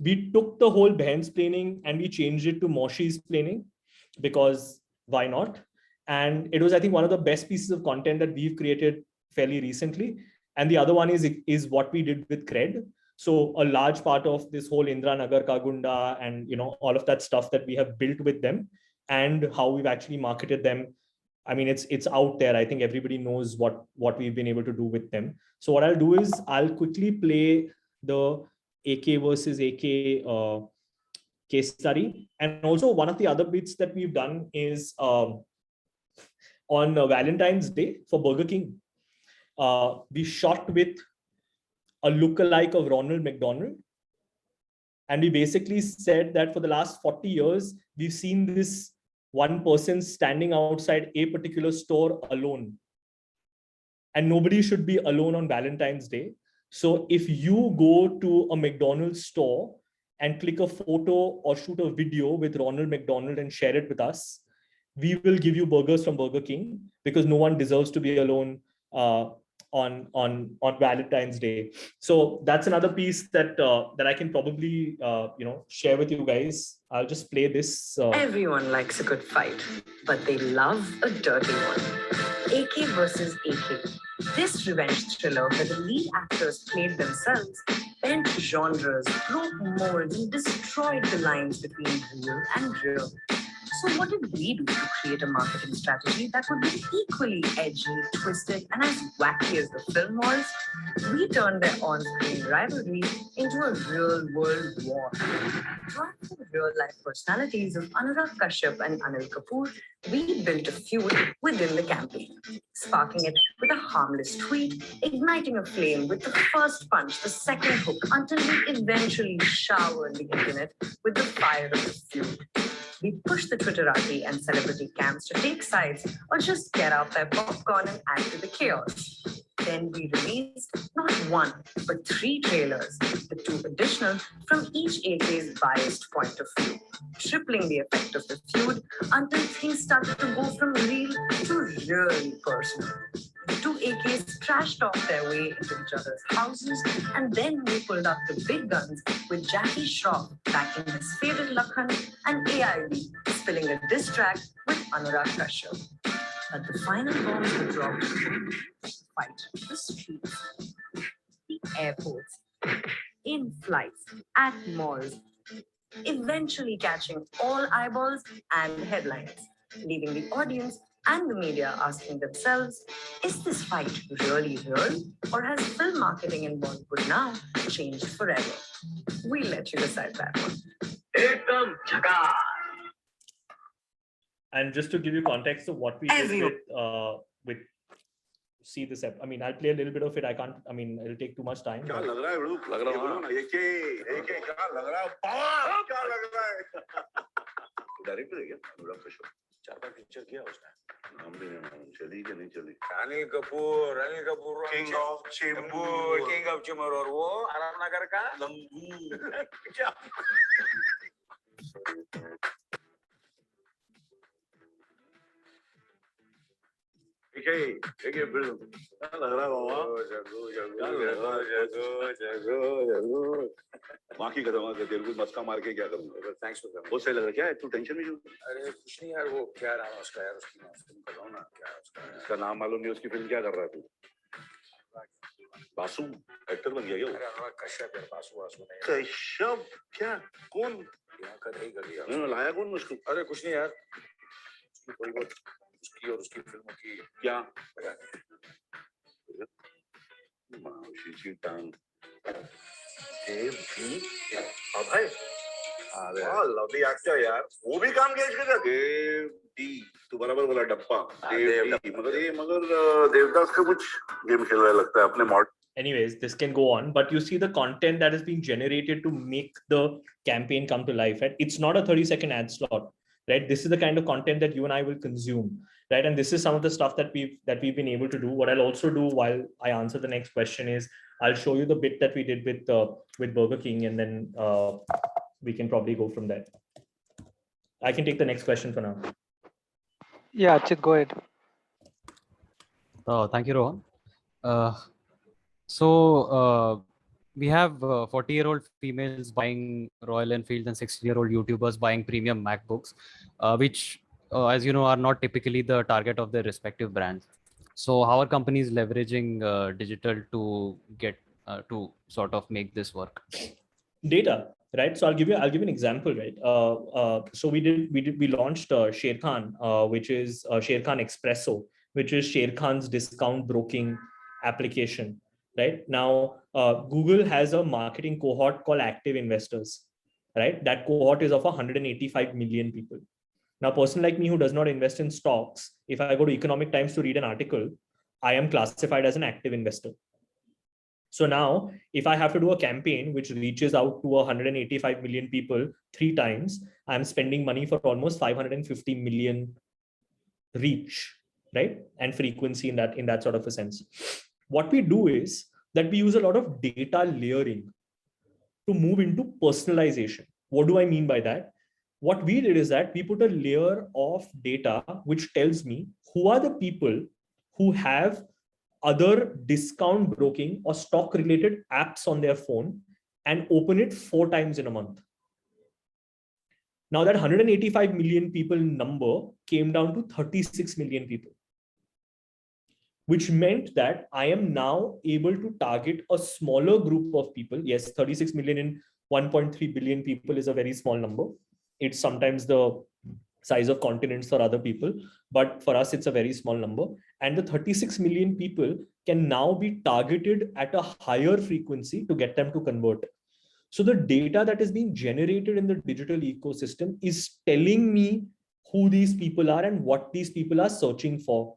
We took the whole Behensplaining and we changed it to Moshi's-plaining, because why not? And it was, I think, one of the best pieces of content that we've created fairly recently. And the other one is what we did with Cred. So a large part of this whole Indra Nagar Ka Gunda and, you know, all of that stuff that we have built with them and how we've actually marketed them. I mean, it's out there. I think everybody knows what we've been able to do with them. So what I'll do is I'll quickly play the AK versus AK case study. And also one of the other bits that we've done is on Valentine's Day for Burger King, we shot with a lookalike of Ronald McDonald. And we basically said that for the last 40 years, we've seen this one person standing outside a particular store alone. And nobody should be alone on Valentine's Day. So if you go to a McDonald's store and click a photo or shoot a video with Ronald McDonald and share it with us, we will give you burgers from Burger King, because no one deserves to be alone on Valentine's Day. So that's another piece that that I can probably share with you guys. I'll just play this. Everyone likes a good fight, but they love a dirty one. AK versus AK. This revenge thriller where the lead actors played themselves, bent genres, broke molds, and destroyed the lines between real and real. So what did we do to create a marketing strategy that would be equally edgy, twisted, and as wacky as the film was? We turned their on-screen rivalry into a real-world war. Drawing from real-life personalities of Anurag Kashyap and Anil Kapoor, we built a feud within the campaign, sparking it with a harmless tweet, igniting a flame with the first punch, the second hook, until we eventually showered the internet with the fire of the feud. We pushed the Twitterati and celebrity camps to take sides or just get out their popcorn and add to the chaos. Then we released not one, but 3 trailers, the 2 additional from each AK's biased point of view, tripling the effect of the feud until things started to go from real to really personal. The 2 AKs trashed talked their way into each other's houses, and then we pulled out the big guns with Jackie Shroff backing his favorite Lakhan and AIB spilling a diss track with Anurag Kashyap. But the final bombs were dropped. Fight the streets, the airports, in flights, at malls, eventually catching all eyeballs and headlines, leaving the audience and the media asking themselves, is this fight really real, or has film marketing in Bollywood now changed forever? We'll let you decide that one. Ekdam Jhakas. And just to give you context of what we did with see this I mean, I'll play a little bit of it. I can't, I mean, it'll take too much time. क्या लग रहा है बड़ू? लग रहा है ना ये क्या लग रहा है? पावर क्या लग रहा है? डायरेक्टर है क्या? अनुराग कश्यप 4-5 पिक्चर किया उसने. नाम भी नहीं चली कि नहीं चली. अनिल कपूर किंग ऑफ चेंबूर और वो आराम नगर का लंबू क्या देखिए बिल्कुल लग रहा है बाबा जगो बाकी खत्म हो गया तेरे को मस्का मार के क्या करूंगा थैंक्स फॉर कमिंग बहुत सही लग रहा है क्या है तू टेंशन में क्यों अरे कुछ नहीं यार वो क्या नाम है उसका यार उसकी फिल्म बताओ ना क्या है उसका नाम मालूम नहीं उसकी फिल्म क्या कर रहा है तू बासु एक्टर बन गया क्या अरे अनुराग कश्यप यार बासु नहीं कश्यप क्या कौन यहाँ का नहीं कर दिया लाया कौन उसको अरे कुछ नहीं यार उसकी थोड़ी बहुत उसकी और उसकी फिल्मों की क्या अभय लवली एक्टर यार वो भी काम किया इसके साथ देव डी तू बराबर बोला डप्पा देव डी मगर देवदास का कुछ गेम खेल रहा लगता है अपने model. Anyways, this can go on, but you see the content that is being generated to make the campaign come to life, right? It's not a 30-second ad slot, right? This is the kind of content that you and I will consume, right? And this is some of the stuff that we've been able to do. What I'll also do while I answer the next question is I'll show you the bit that we did with Burger King, and then we can probably go from there. I can take the next question for now. Yeah, Achit, go ahead. Thank you, Rohan. So we have 40-year-old females buying Royal Enfields and 60-year-old YouTubers buying premium MacBooks, which, as you know, are not typically the target of their respective brands. So how are companies leveraging digital to get to sort of make this work? Data, right? So I'll give you an example, right? So we launched Sher Khan, which is Sher Khan Expresso, which is Sher Khan's discount broking application. Right now, Google has a marketing cohort called active investors. Right, that cohort is of 185 million people. Now, a person like me who does not invest in stocks, if I go to Economic Times to read an article, I am classified as an active investor. So now, if I have to do a campaign which reaches out to 185 million people 3 times, I'm spending money for almost 550 million reach, right? And frequency in that sort of a sense. What we do is that we use a lot of data layering to move into personalization. What do I mean by that? What we did is that we put a layer of data which tells me who are the people who have other discount broking or stock related apps on their phone and open it 4 times in a month. Now that 185 million people number came down to 36 million people, which meant that I am now able to target a smaller group of people. Yes, 36 million in 1.3 billion people is a very small number. It's sometimes the size of continents for other people, but for us, it's a very small number. And the 36 million people can now be targeted at a higher frequency to get them to convert. So the data that is being generated in the digital ecosystem is telling me who these people are and what these people are searching for.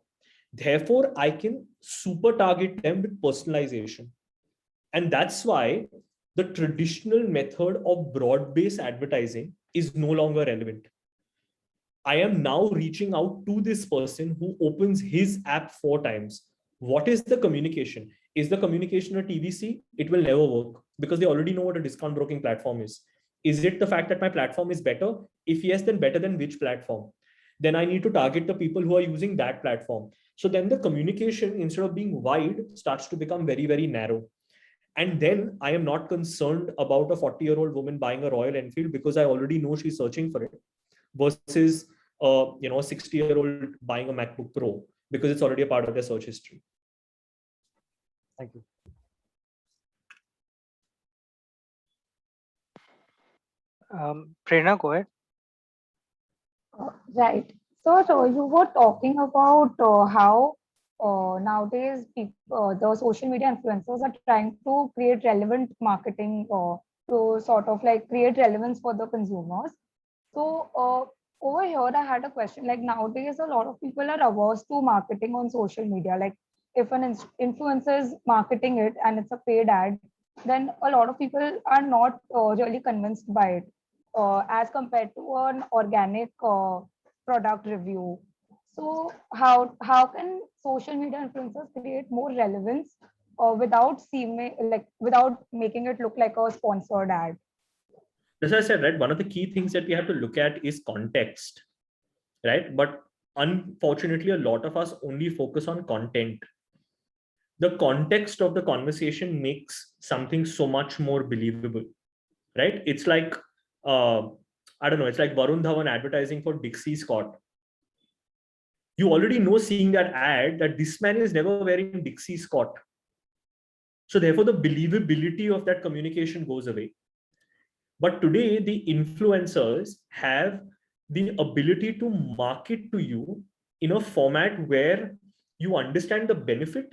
Therefore, I can super target them with personalization. And that's why the traditional method of broad-based advertising is no longer relevant. I am now reaching out to this person who opens his app 4 times. What is the communication? Is the communication a TVC? It will never work because they already know what a discount broking platform is. Is it the fact that my platform is better? If yes, then better than which platform? Then I need to target the people who are using that platform. So then the communication, instead of being wide, starts to become very, very narrow. And then I am not concerned about a 40-year-old woman buying a Royal Enfield because I already know she's searching for it, versus a 60-year-old buying a MacBook Pro because it's already a part of their search history. Thank you. Prerna, go ahead. Right. So you were talking about how nowadays the social media influencers are trying to create relevant marketing to sort of like create relevance for the consumers. So over here, I had a question. Like nowadays, a lot of people are averse to marketing on social media. Like if an influencer is marketing it and it's a paid ad, then a lot of people are not really convinced by it as compared to an organic product review. So how can social media influencers create more relevance without making it look like a sponsored ad? As I said, right, one of the key things that we have to look at is context, right? But unfortunately, a lot of us only focus on content. The context of the conversation makes something so much more believable, right? It's like, I don't know, it's like Varun Dhawan advertising for Dixie Scott. You already know, seeing that ad, that this man is never wearing Dixie Scott. So therefore, the believability of that communication goes away. But today, the influencers have the ability to market to you in a format where you understand the benefit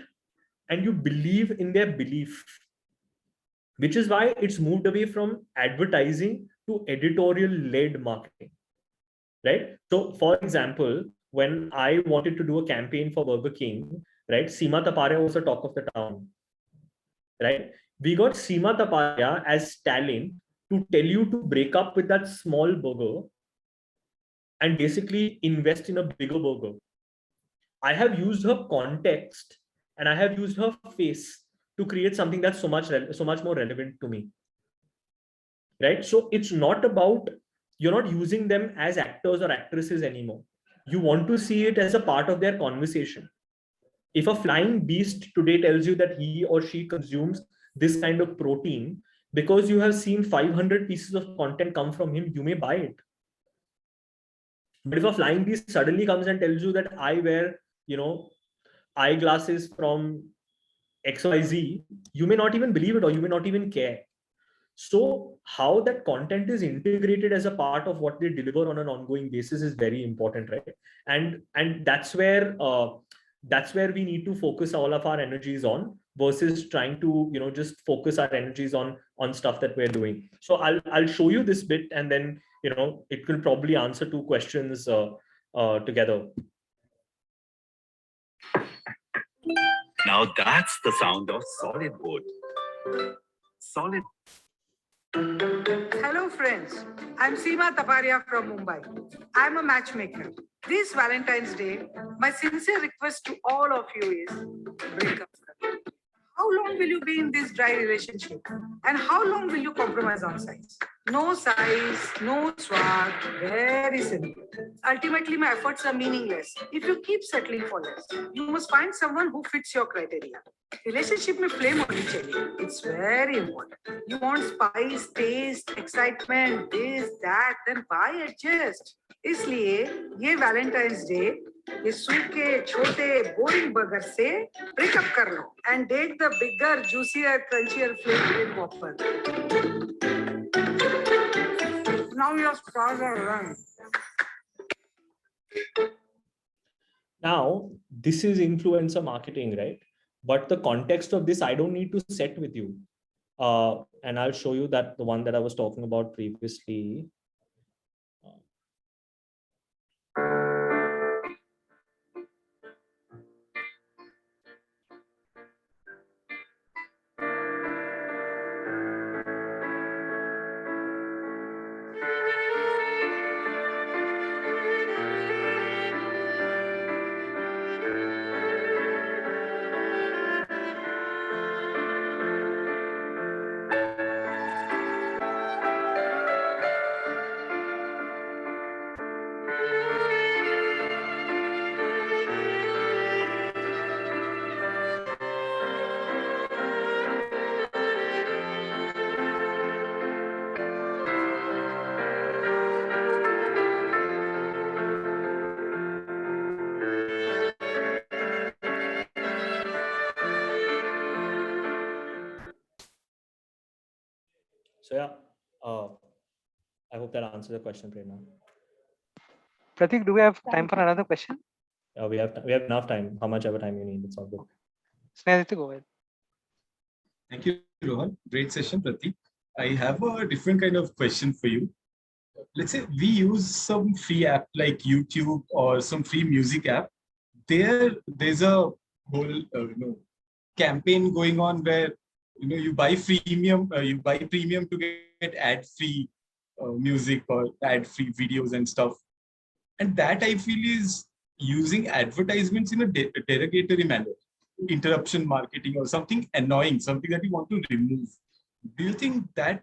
and you believe in their belief, which is why it's moved away from advertising to editorial-led marketing, right? So, for example, when I wanted to do a campaign for Burger King, right, Seema Taparia was the talk of the town, right? We got Seema Taparia as talent to tell you to break up with that small burger and basically invest in a bigger burger. I have used her context and I have used her face to create something that's so much more relevant to me, right? So it's not about, you're not using them as actors or actresses anymore. You want to see it as a part of their conversation. If a flying beast today tells you that he or she consumes this kind of protein, because you have seen 500 pieces of content come from him, you may buy it. But if a flying beast suddenly comes and tells you that I wear, eyeglasses from XYZ, you may not even believe it, or you may not even care. So how that content is integrated as a part of what they deliver on an ongoing basis is very important, right? And that's where we need to focus all of our energies on, versus trying to just focus our energies on stuff that we're doing. So I'll show you this bit, and then it will probably answer two questions together. Now that's the sound of solid wood. Solid. Hello friends, I'm Seema Taparia from Mumbai. I'm a matchmaker. This Valentine's Day, my sincere request to all of you is break up. How long will you be in this dry relationship? And how long will you compromise on size? No size, no swag, very simple. Ultimately, my efforts are meaningless if you keep settling for less. You must find someone who fits your criteria. Relationship में flame होनी चाहिए. It's very important. You want spice, taste, excitement, this, that, then why adjust? इसलिए ये Valentine's Day ये सूखे छोटे boring burger से breakup कर लो and date the bigger, juicier, crunchier flavored Whopper. Now your stars are run. Now, this is influencer marketing, right? But the context of this, I don't need to set with you. And I'll show you that the one that I was talking about previously. So yeah, I hope that answers the question, Prerna. Pratik, do we have time for another question? We have enough time. How much ever time you need, it's all good. Snehaditya, go ahead. Thank you, Rohan. Great session, Pratik. I have a different kind of question for you. Let's say we use some free app like YouTube or some free music app. There's a whole campaign going on where you buy premium to get ad-free music or ad-free videos and stuff. And that I feel is using advertisements in a derogatory manner, interruption marketing or something annoying, something that you want to remove. Do you think that,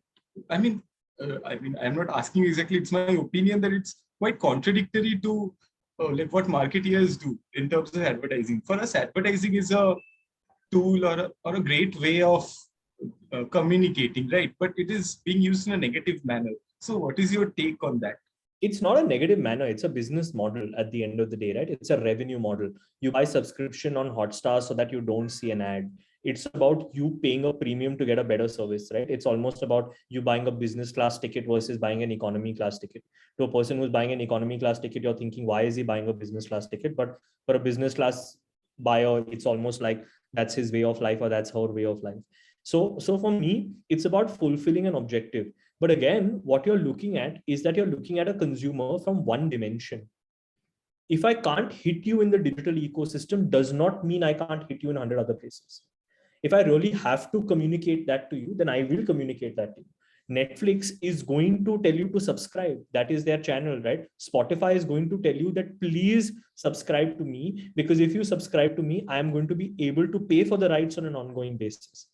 I'm not asking you exactly, it's my opinion that it's quite contradictory to like what marketeers do in terms of advertising. For us, advertising is a tool or a great way of communicating, right? But it is being used in a negative manner. So what is your take on that? It's not a negative manner. It's a business model at the end of the day, right? It's a revenue model. You buy subscription on Hotstar so that you don't see an ad. It's about you paying a premium to get a better service, right? It's almost about you buying a business class ticket versus buying an economy class ticket. To a person who's buying an economy class ticket, you're thinking, why is he buying a business class ticket? But for a business class buyer, it's almost like that's his way of life or that's her way of life. So for me, it's about fulfilling an objective. But again, what you're looking at is that you're looking at a consumer from one dimension. If I can't hit you in the digital ecosystem, does not mean I can't hit you in 100 other places. If I really have to communicate that to you, then I will communicate that to you. Netflix is going to tell you to subscribe. That is their channel, right? Spotify is going to tell you that please subscribe to me, because if you subscribe to me, I am going to be able to pay for the rights on an ongoing basis.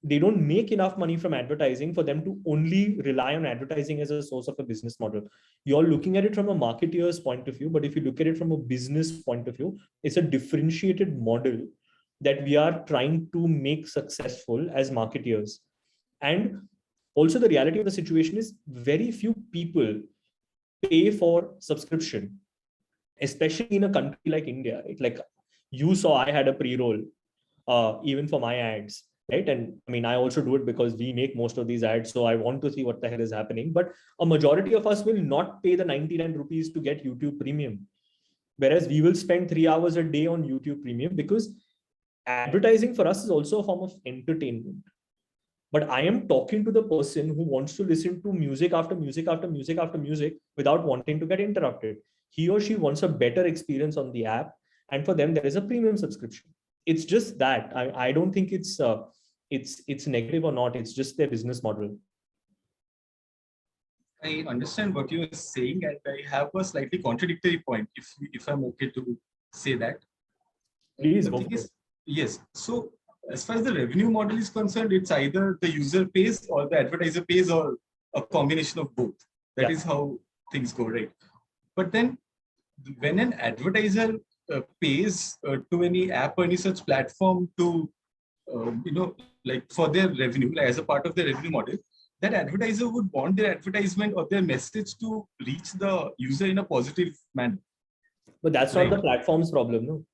They don't make enough money from advertising for them to only rely on advertising as a source of a business model. You're looking at it from a marketeer's point of view, but if you look at it from a business point of view, it's a differentiated model that we are trying to make successful as marketeers. And also the reality of the situation is very few people pay for subscription, especially in a country like India, right? Like you saw, I had a pre-roll even for my ads, right? And I mean, I also do it because we make most of these ads. So I want to see what the hell is happening. But a majority of us will not pay the 99 rupees to get YouTube Premium. Whereas we will spend 3 hours a day on YouTube Premium, because advertising for us is also a form of entertainment. But I am talking to the person who wants to listen to music after music after music after music without wanting to get interrupted. He or she wants a better experience on the app. And for them, there is a premium subscription. It's just that. I don't think it's negative or not. It's just their business model. I understand what you're saying, and I have a slightly contradictory point, if I'm okay to say that. Please the go thing for is, it. yes. So as far as the revenue model is concerned, it's either the user pays or the advertiser pays, or a combination of both. That is how things go, right? But then when an advertiser pays to any app or any such platform to, like for their revenue, like as a part of their revenue model, that advertiser would want their advertisement or their message to reach the user in a positive manner. But that's not the platform's problem, no?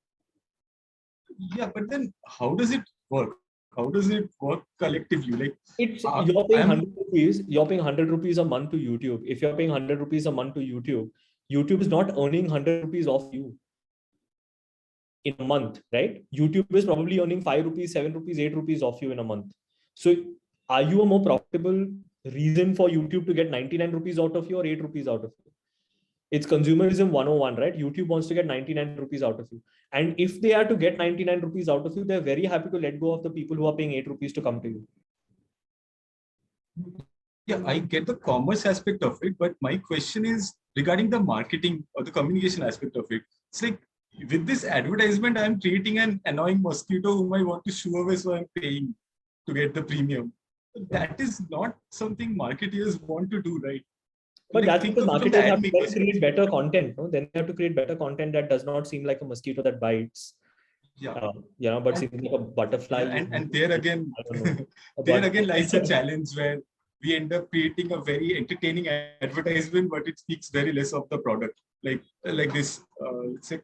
Yeah, but then how does it work? How does it work collectively? Like it's you're paying 100 rupees. You're paying 100 rupees a month to YouTube. If you're paying 100 rupees a month to YouTube, YouTube is not earning 100 rupees off you in a month, right? YouTube is probably earning 5 rupees, 7 rupees, 8 rupees off you in a month. So are you a more profitable reason for YouTube to get 99 rupees out of you or 8 rupees out of you? It's consumerism 101, right? YouTube wants to get 99 rupees out of you. And if they are to get 99 rupees out of you, they're very happy to let go of the people who are paying 8 rupees to come to you. Yeah, I get the commerce aspect of it, but my question is regarding the marketing or the communication aspect of it. It's like, with this advertisement, I'm creating an annoying mosquito whom I want to shoo away, so I'm paying to get the premium. That is not something marketers want to do, right? But Like, that's because marketers have to makers. create better content. No? Then they have to create better content that does not seem like a mosquito that bites. Yeah. But seems like a butterfly. Yeah, and there again, there again lies a challenge where we end up creating a very entertaining advertisement, but it speaks very less of the product. Like this, let's say,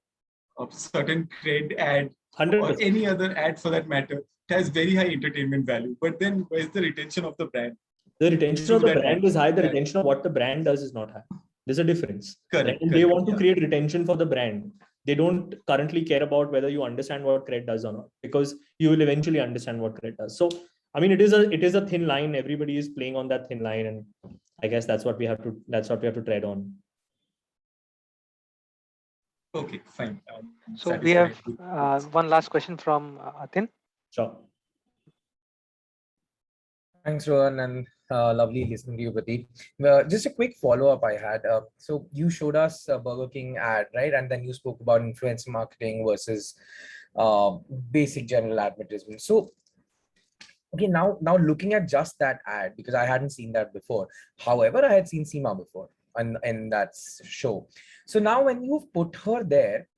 a certain cred ad 100%. or any other ad for that matter, it has very high entertainment value. But then where's the retention of the brand? The retention of the brand is high. The retention of what the brand does is not high. There's a difference. Correct. And they want to create retention for the brand. They don't currently care about whether you understand what cred does or not, because you will eventually understand what cred does. So, I mean, it is a thin line. Everybody is playing on that thin line, and I guess that's what we have to tread on. Okay, fine. So we have one last question from Atin. Sure. Thanks, Rohan, and lovely listening to you, Pratik. Just a quick follow-up I had. So you showed us a Burger King ad, right? And then you spoke about influencer marketing versus basic general advertisement. So, okay, now looking at just that ad, because I hadn't seen that before. However, I had seen Seema before in that show. So now when you've put her there,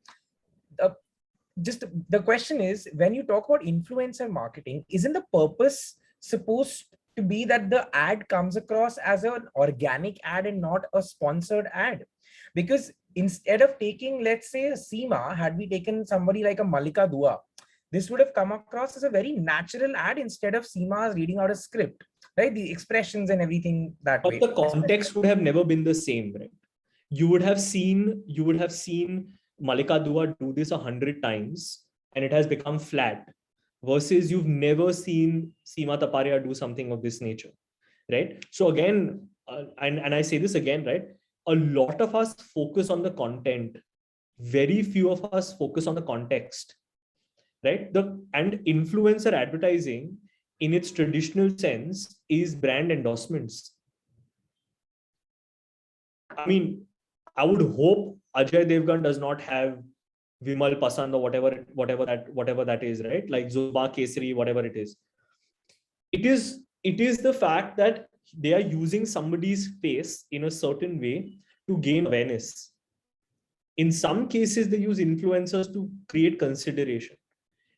just the question is, when you talk about influencer marketing, isn't the purpose supposed to be that the ad comes across as an organic ad and not a sponsored ad? Because instead of taking, let's say, Seema, had we taken somebody like a Malika Dua, this would have come across as a very natural ad instead of Seema reading out a script, right? The expressions and everything that way. But the context would have never been the same, right? You would have seen Malika Dua do this 100 times and it has become flat, versus you've never seen Seema Taparia do something of this nature, right? So again, and I say this again, right? A lot of us focus on the content. Very few of us focus on the context, right? And influencer advertising in its traditional sense is brand endorsements. I mean, I would hope Ajay Devgan does not have Vimal Pasand or whatever that is, right? Like Zuba Kesari, whatever it is. It is the fact that they are using somebody's face in a certain way to gain awareness. In some cases, they use influencers to create consideration.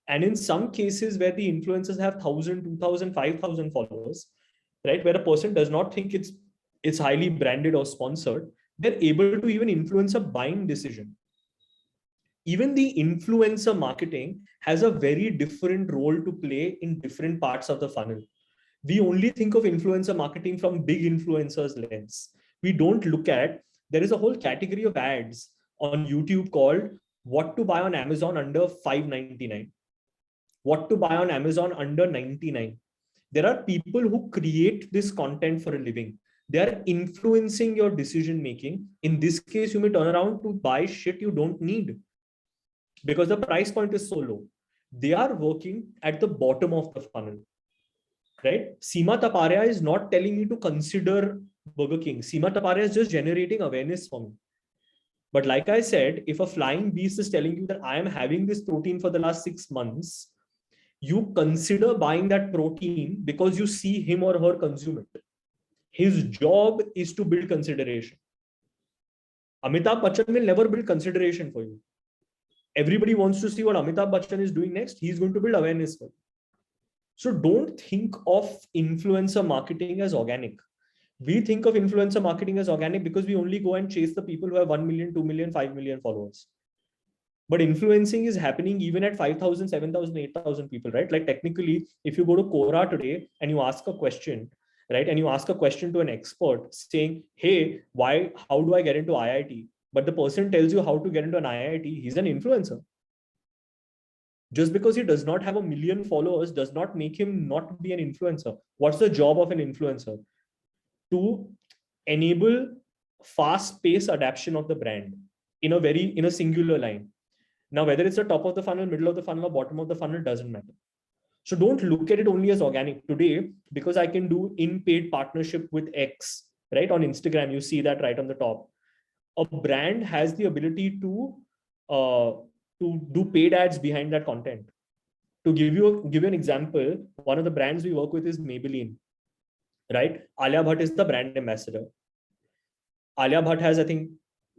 And in some cases where the influencers have 1,000, 2,000, 5,000 followers, right, where a person does not think it's highly branded or sponsored, they're able to even influence a buying decision. Even the influencer marketing has a very different role to play in different parts of the funnel. We only think of influencer marketing from big influencers lens. We don't look at, there is a whole category of ads on YouTube called what to buy on Amazon under $5.99, what to buy on Amazon under 99. There are people who create this content for a living. They are influencing your decision making. In this case, you may turn around to buy shit you don't need because the price point is so low. They are working at the bottom of the funnel, right? Seema Taparia is not telling me to consider Burger King. Seema Taparia is just generating awareness for me. But like I said, if a flying beast is telling you that I am having this protein for the last 6 months, you consider buying that protein because you see him or her consume it. His job is to build consideration. Amitabh Bachchan will never build consideration for you. Everybody wants to see what Amitabh Bachchan is doing next. He's going to build awareness for you. So don't think of influencer marketing as organic. We think of influencer marketing as organic because we only go and chase the people who have 1 million, 2 million, 5 million followers. But influencing is happening even at 5,000, 7,000, 8,000 people, right? Like technically, if you go to Quora today and you ask a question, right? And you ask a question to an expert saying, hey, how do I get into IIT? But the person tells you how to get into an IIT, he's an influencer. Just because he does not have 1 million followers does not make him not be an influencer. What's the job of an influencer? To enable fast-paced adaptation of the brand in a singular line. Now, whether it's the top of the funnel, middle of the funnel, or bottom of the funnel, doesn't matter. So don't look at it only as organic. Today, because I can do in-paid partnership with X, right? On Instagram, you see that right on the top. A brand has the ability to do paid ads behind that content. To give you an example, one of the brands we work with is Maybelline, right? Alia Bhatt is the brand ambassador. Alia Bhatt has, I think,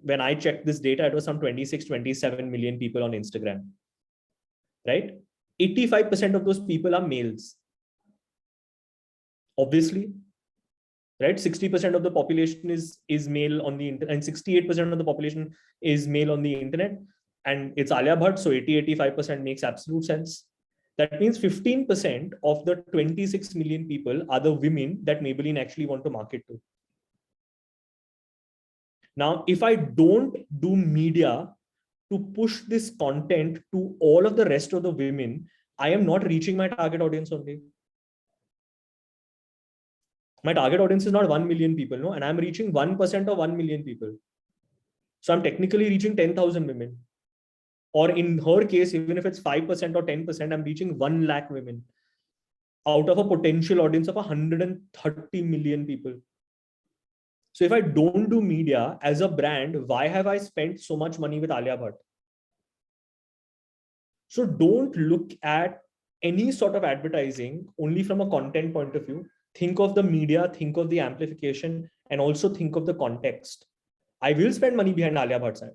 when I checked this data, it was some 26, 27 million people on Instagram, right? 85% of those people are males. Obviously, right? 60% of the population is male on the internet, and 68% of the population is male on the internet. And it's Alia Bhatt, so 85% makes absolute sense. That means 15% of the 26 million people are the women that Maybelline actually want to market to. Now, if I don't do media to push this content to all of the rest of the women, I am not reaching my target audience only. My target audience is not 1 million people, no, and I'm reaching 1% of 1 million people. So I'm technically reaching 10,000 women. Or in her case, even if it's 5% or 10%, I'm reaching 1 lakh women out of a potential audience of 130 million people. So if I don't do media as a brand, why have I spent so much money with Alia Bhatt? So don't look at any sort of advertising only from a content point of view. Think of the media, think of the amplification, and also think of the context. I will spend money behind Alia Bhatt's ad.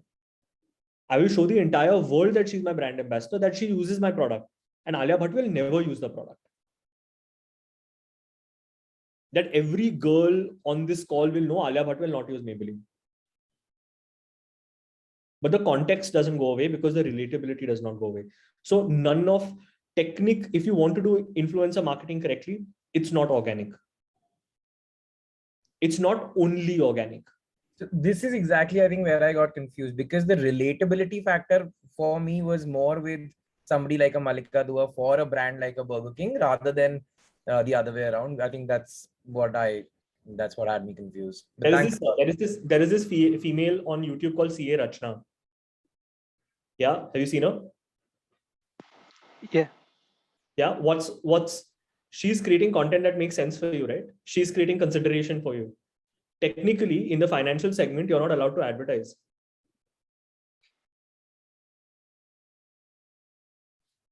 I will show the entire world that she's my brand ambassador, that she uses my product, and Alia Bhatt will never use the product. That every girl on this call will know Alia Bhatt will not use Maybelline. But the context doesn't go away because the relatability does not go away. So none of technique, if you want to do influencer marketing correctly, it's not organic. It's not only organic. So this is exactly, I think, where I got confused, because the relatability factor for me was more with somebody like a Malika Dua for a brand like a Burger King rather than the other way around. I think that's what had me confused. There is this female on YouTube called CA Rachna. Yeah, have you seen her? Yeah. Yeah, she's creating content that makes sense for you, right? She's creating consideration for you. Technically, in the financial segment, you're not allowed to advertise.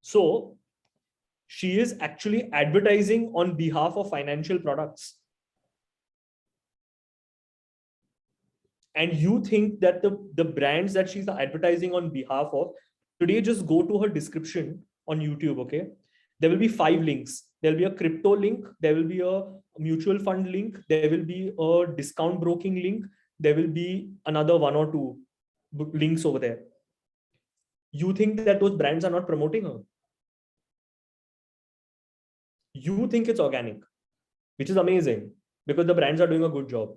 So she is actually advertising on behalf of financial products. And you think that the brands that she's advertising on behalf of, today just go to her description on YouTube, okay, there will be 5 links. There will be a crypto link. There will be a mutual fund link. There will be a discount broking link. There will be another 1 or 2 links over there. You think that those brands are not promoting her? You think it's organic, which is amazing because the brands are doing a good job.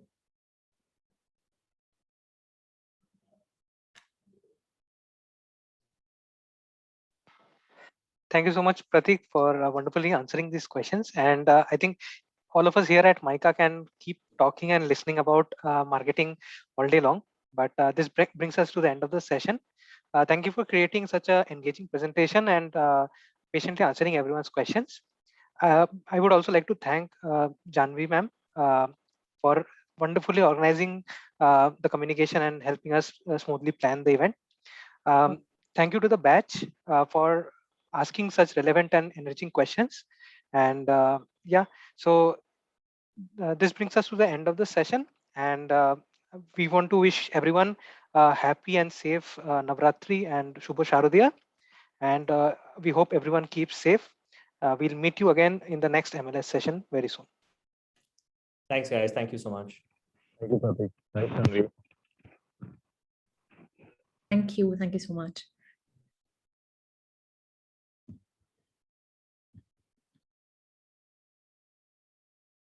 Thank you so much, Pratik, for wonderfully answering these questions. And I think all of us here at MICA can keep talking and listening about marketing all day long. But this brings us to the end of the session. Thank you for creating such an engaging presentation and patiently answering everyone's questions. I would also like to thank Janvi ma'am for wonderfully organizing the communication and helping us smoothly plan the event. Thank you to the batch for asking such relevant and enriching questions. And yeah, so this brings us to the end of the session. And we want to wish everyone happy and safe Navratri and Shubha Sharodaya. And we hope everyone keeps safe. We'll meet you again in the next MLS session very soon. Thanks, guys. Thank you so much. Thank you, Pratik. Thanks, Andrea. Thank you. Thank you so much.